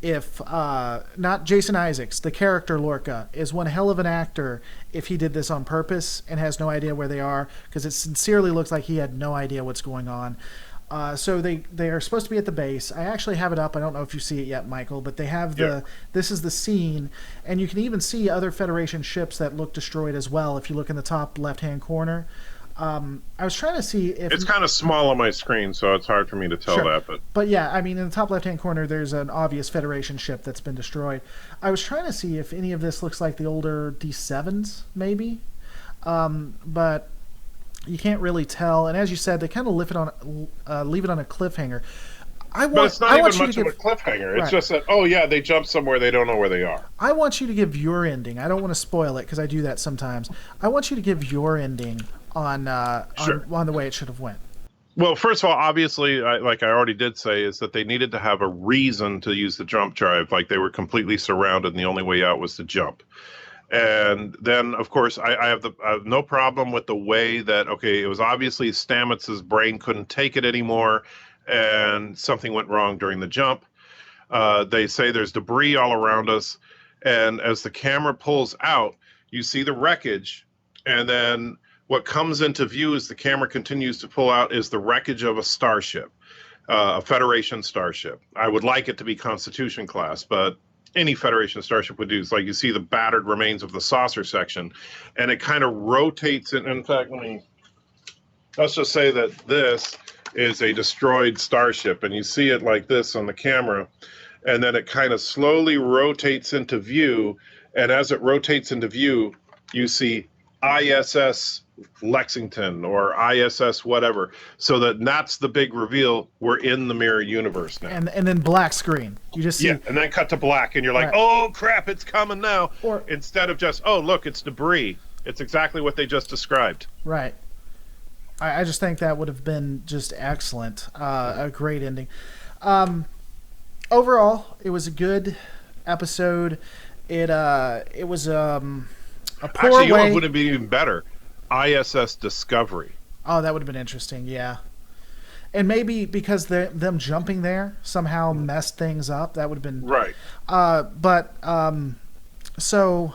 If not Jason Isaacs, the character Lorca is one hell of an actor if he did this on purpose and has no idea where they are, because it sincerely looks like he had no idea what's going on. So they are supposed to be at the base. I actually have it up. I don't know if you see it yet, Michael, but they have Yeah. this is the scene, and you can even see other Federation ships that look destroyed as well. If you look in the top left hand corner, I was trying to see if It's kind of small on my screen, so it's hard for me to tell sure. that. But yeah, I mean, in the top left hand corner, there's an obvious Federation ship that's been destroyed. I was trying to see if any of this looks like the older D7s, maybe, but you can't really tell. And as you said, they kind of leave it on a cliffhanger. But it's not even much to of a give, cliffhanger. It's right. just that, oh yeah, they jumped somewhere, they don't know where they are. I want you to give your ending. I don't want to spoil it because I do that sometimes. I want you to give your ending on Sure. on the way it should have went. Well, first of all, obviously, like I already did say, is that they needed to have a reason to use the jump drive. Like they were completely surrounded, and the only way out was to jump. And then, of course, I have no problem with the way that, okay, it was obviously Stamets's brain couldn't take it anymore, and something went wrong during the jump. They say there's debris all around us, and as the camera pulls out, you see the wreckage, and then what comes into view as the camera continues to pull out is the wreckage of a starship, a Federation starship. I would like it to be Constitution class, but any Federation starship would do. It's like you see the battered remains of the saucer section, and it kind of rotates. In fact, let's just say that this is a destroyed starship, and you see it like this on the camera, and then it kind of slowly rotates into view, and as it rotates into view, you see ISS Lexington or ISS whatever. So that's the big reveal. We're in the mirror universe now. And then black screen. You just see. Yeah, and then cut to black, and you're like, right. oh crap, it's coming now. Or instead of just, oh look, it's debris. It's exactly what they just described. right. I just think that would have been just excellent. A great ending. Overall, it was a good episode. It was a poor Actually, you know way. what would have been even better? ISS Discovery. Oh, that would have been interesting. Yeah, and maybe because them jumping there somehow messed things up. That would have been Right. So,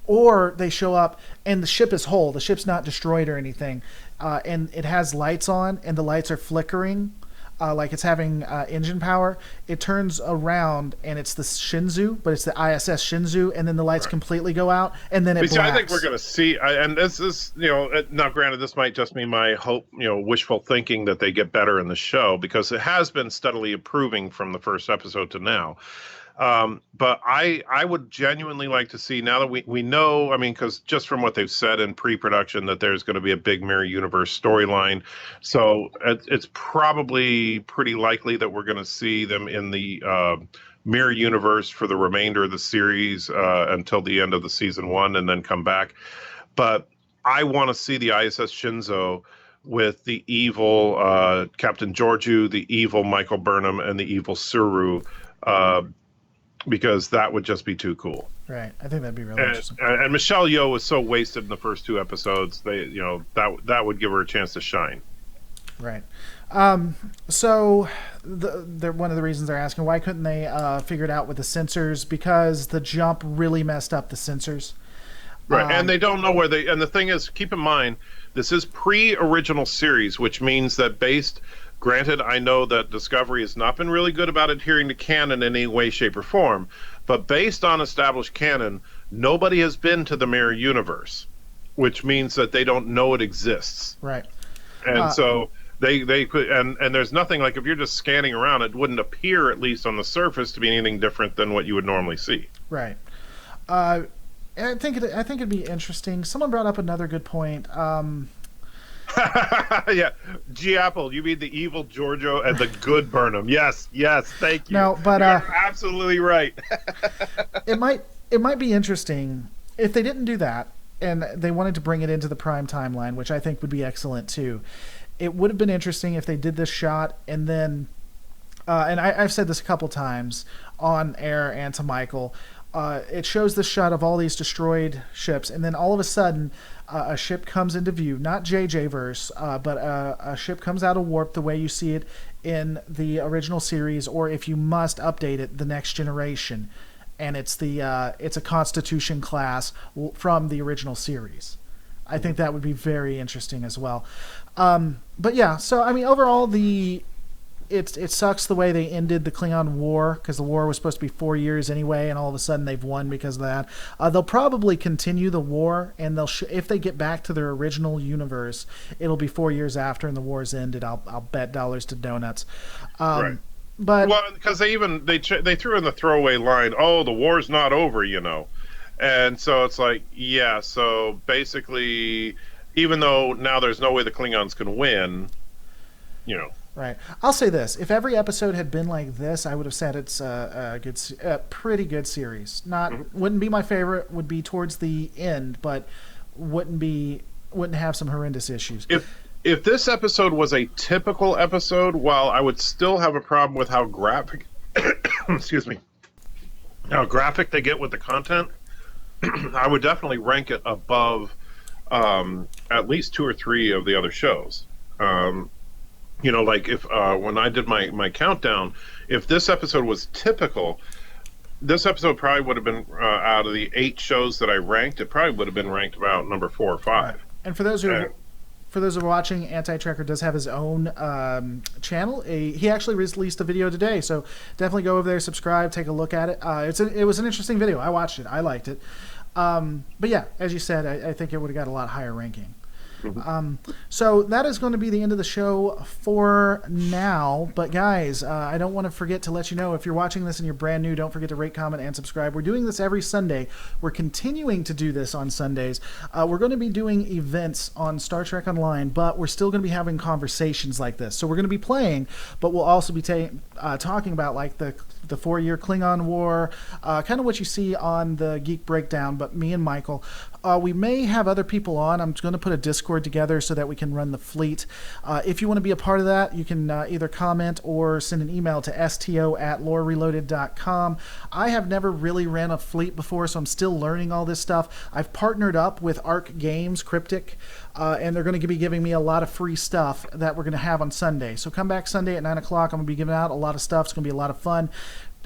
or they show up and the ship is whole. The ship's not destroyed or anything, and it has lights on, and the lights are flickering, like it's having engine power. It turns around and it's the Shinzu, but it's the ISS Shinzu, and then the lights completely go out, and then it See, I think blacks. we're going to see, and this is, now granted, this might just be my hope, wishful thinking that they get better in the show, because it has been steadily improving from the first episode to now. But I would genuinely like to see, now that we know, I mean, because just from what they've said in pre-production, that there's going to be a big Mirror Universe storyline. So it's probably pretty likely that we're going to see them in the Mirror Universe for the remainder of the series until the end of the season 1, and then come back. But I want to see the ISS Shinzo with the evil Captain Georgiou, the evil Michael Burnham, and the evil Suru, because that would just be too cool. Right, I think that'd be really interesting. And Michelle Yeoh was so wasted in the first 2 episodes. That would give her a chance to shine. Right. So one of the reasons they're asking, why couldn't they figure it out with the sensors? Because the jump really messed up the sensors. Right, and they don't know where they. And the thing is, keep in mind, this is pre-original series, which means that Granted, I know that Discovery has not been really good about adhering to canon in any way, shape, or form, but based on established canon, nobody has been to the Mirror Universe, which means that they don't know it exists. Right. And so they could, and there's nothing, like, if you're just scanning around, it wouldn't appear, at least on the surface, to be anything different than what you would normally see. Right. And I think it'd be interesting. Someone brought up another good point. Yeah, G Apple, you mean the evil Giorgio and the good Burnham? Yes, thank you. No, but you're absolutely right. it might be interesting if they didn't do that and they wanted to bring it into the prime timeline, which I think would be excellent too. It would have been interesting if they did this shot and then, and I've said this a couple times on air and to Michael. It shows the shot of all these destroyed ships, and then all of a sudden, a ship comes into view. Not JJ verse, but a ship comes out of warp the way you see it in the original series, or if you must update it, the Next Generation, and it's a Constitution class from the original series. I think that would be very interesting as well. But yeah, so I mean, overall, the it sucks the way they ended the Klingon War, because the war was supposed to be 4 years anyway, and all of a sudden they've won because of that. They'll probably continue the war, and if they get back to their original universe, it'll be 4 years after, and the war's ended. I'll bet dollars to donuts. Right. But Well, because they threw in the throwaway line, "Oh, the war's not over," and so it's like, yeah. So basically, even though now there's no way the Klingons can win, Right. I'll say this: if every episode had been like this, I would have said it's a pretty good series. Wouldn't be my favorite. Would be towards the end, but wouldn't have some horrendous issues. If this episode was a typical episode, while I would still have a problem with how graphic, excuse me, how graphic they get with the content, I would definitely rank it above at least 2 or 3 of the other shows. Like if when I did my countdown, if this episode was typical, this episode probably would have been out of the 8 shows that I ranked, it probably would have been ranked about number 4 or 5. Right. And for those who are watching, Anti-Tracker does have his own channel. He actually released a video today, so definitely go over there, subscribe, take a look at it. It was an interesting video. I watched it. I liked it. But yeah, as you said, I think it would have got a lot higher ranking. So that is going to be the end of the show for now. But guys, I don't want to forget to let you know, if you're watching this and you're brand new, don't forget to rate, comment, and subscribe. We're doing this every Sunday. We're continuing to do this on Sundays. We're going to be doing events on Star Trek Online, but we're still going to be having conversations like this. So we're going to be playing, but we'll also be talking about like the 4-year Klingon War, kind of what you see on the Geek Breakdown, but me and Michael. We may have other people on. I'm going to put a Discord together so that we can run the fleet. If you want to be a part of that, you can either comment or send an email to sto@lorereloaded.com. I have never really ran a fleet before, so I'm still learning all this stuff. I've partnered up with Arc Games, Cryptic, and they're going to be giving me a lot of free stuff that we're going to have on Sunday. So come back Sunday at 9 o'clock. I'm going to be giving out a lot of stuff. It's going to be a lot of fun.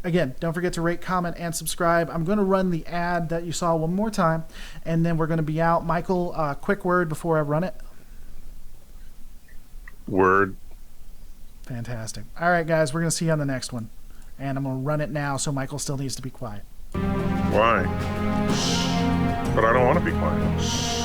Again, don't forget to rate, comment, and subscribe. I'm going to run the ad that you saw one more time, and then we're going to be out. Michael, quick word before I run it. Word. Fantastic. All right, guys, we're going to see you on the next one. And I'm going to run it now, so Michael still needs to be quiet. Why? But I don't want to be quiet.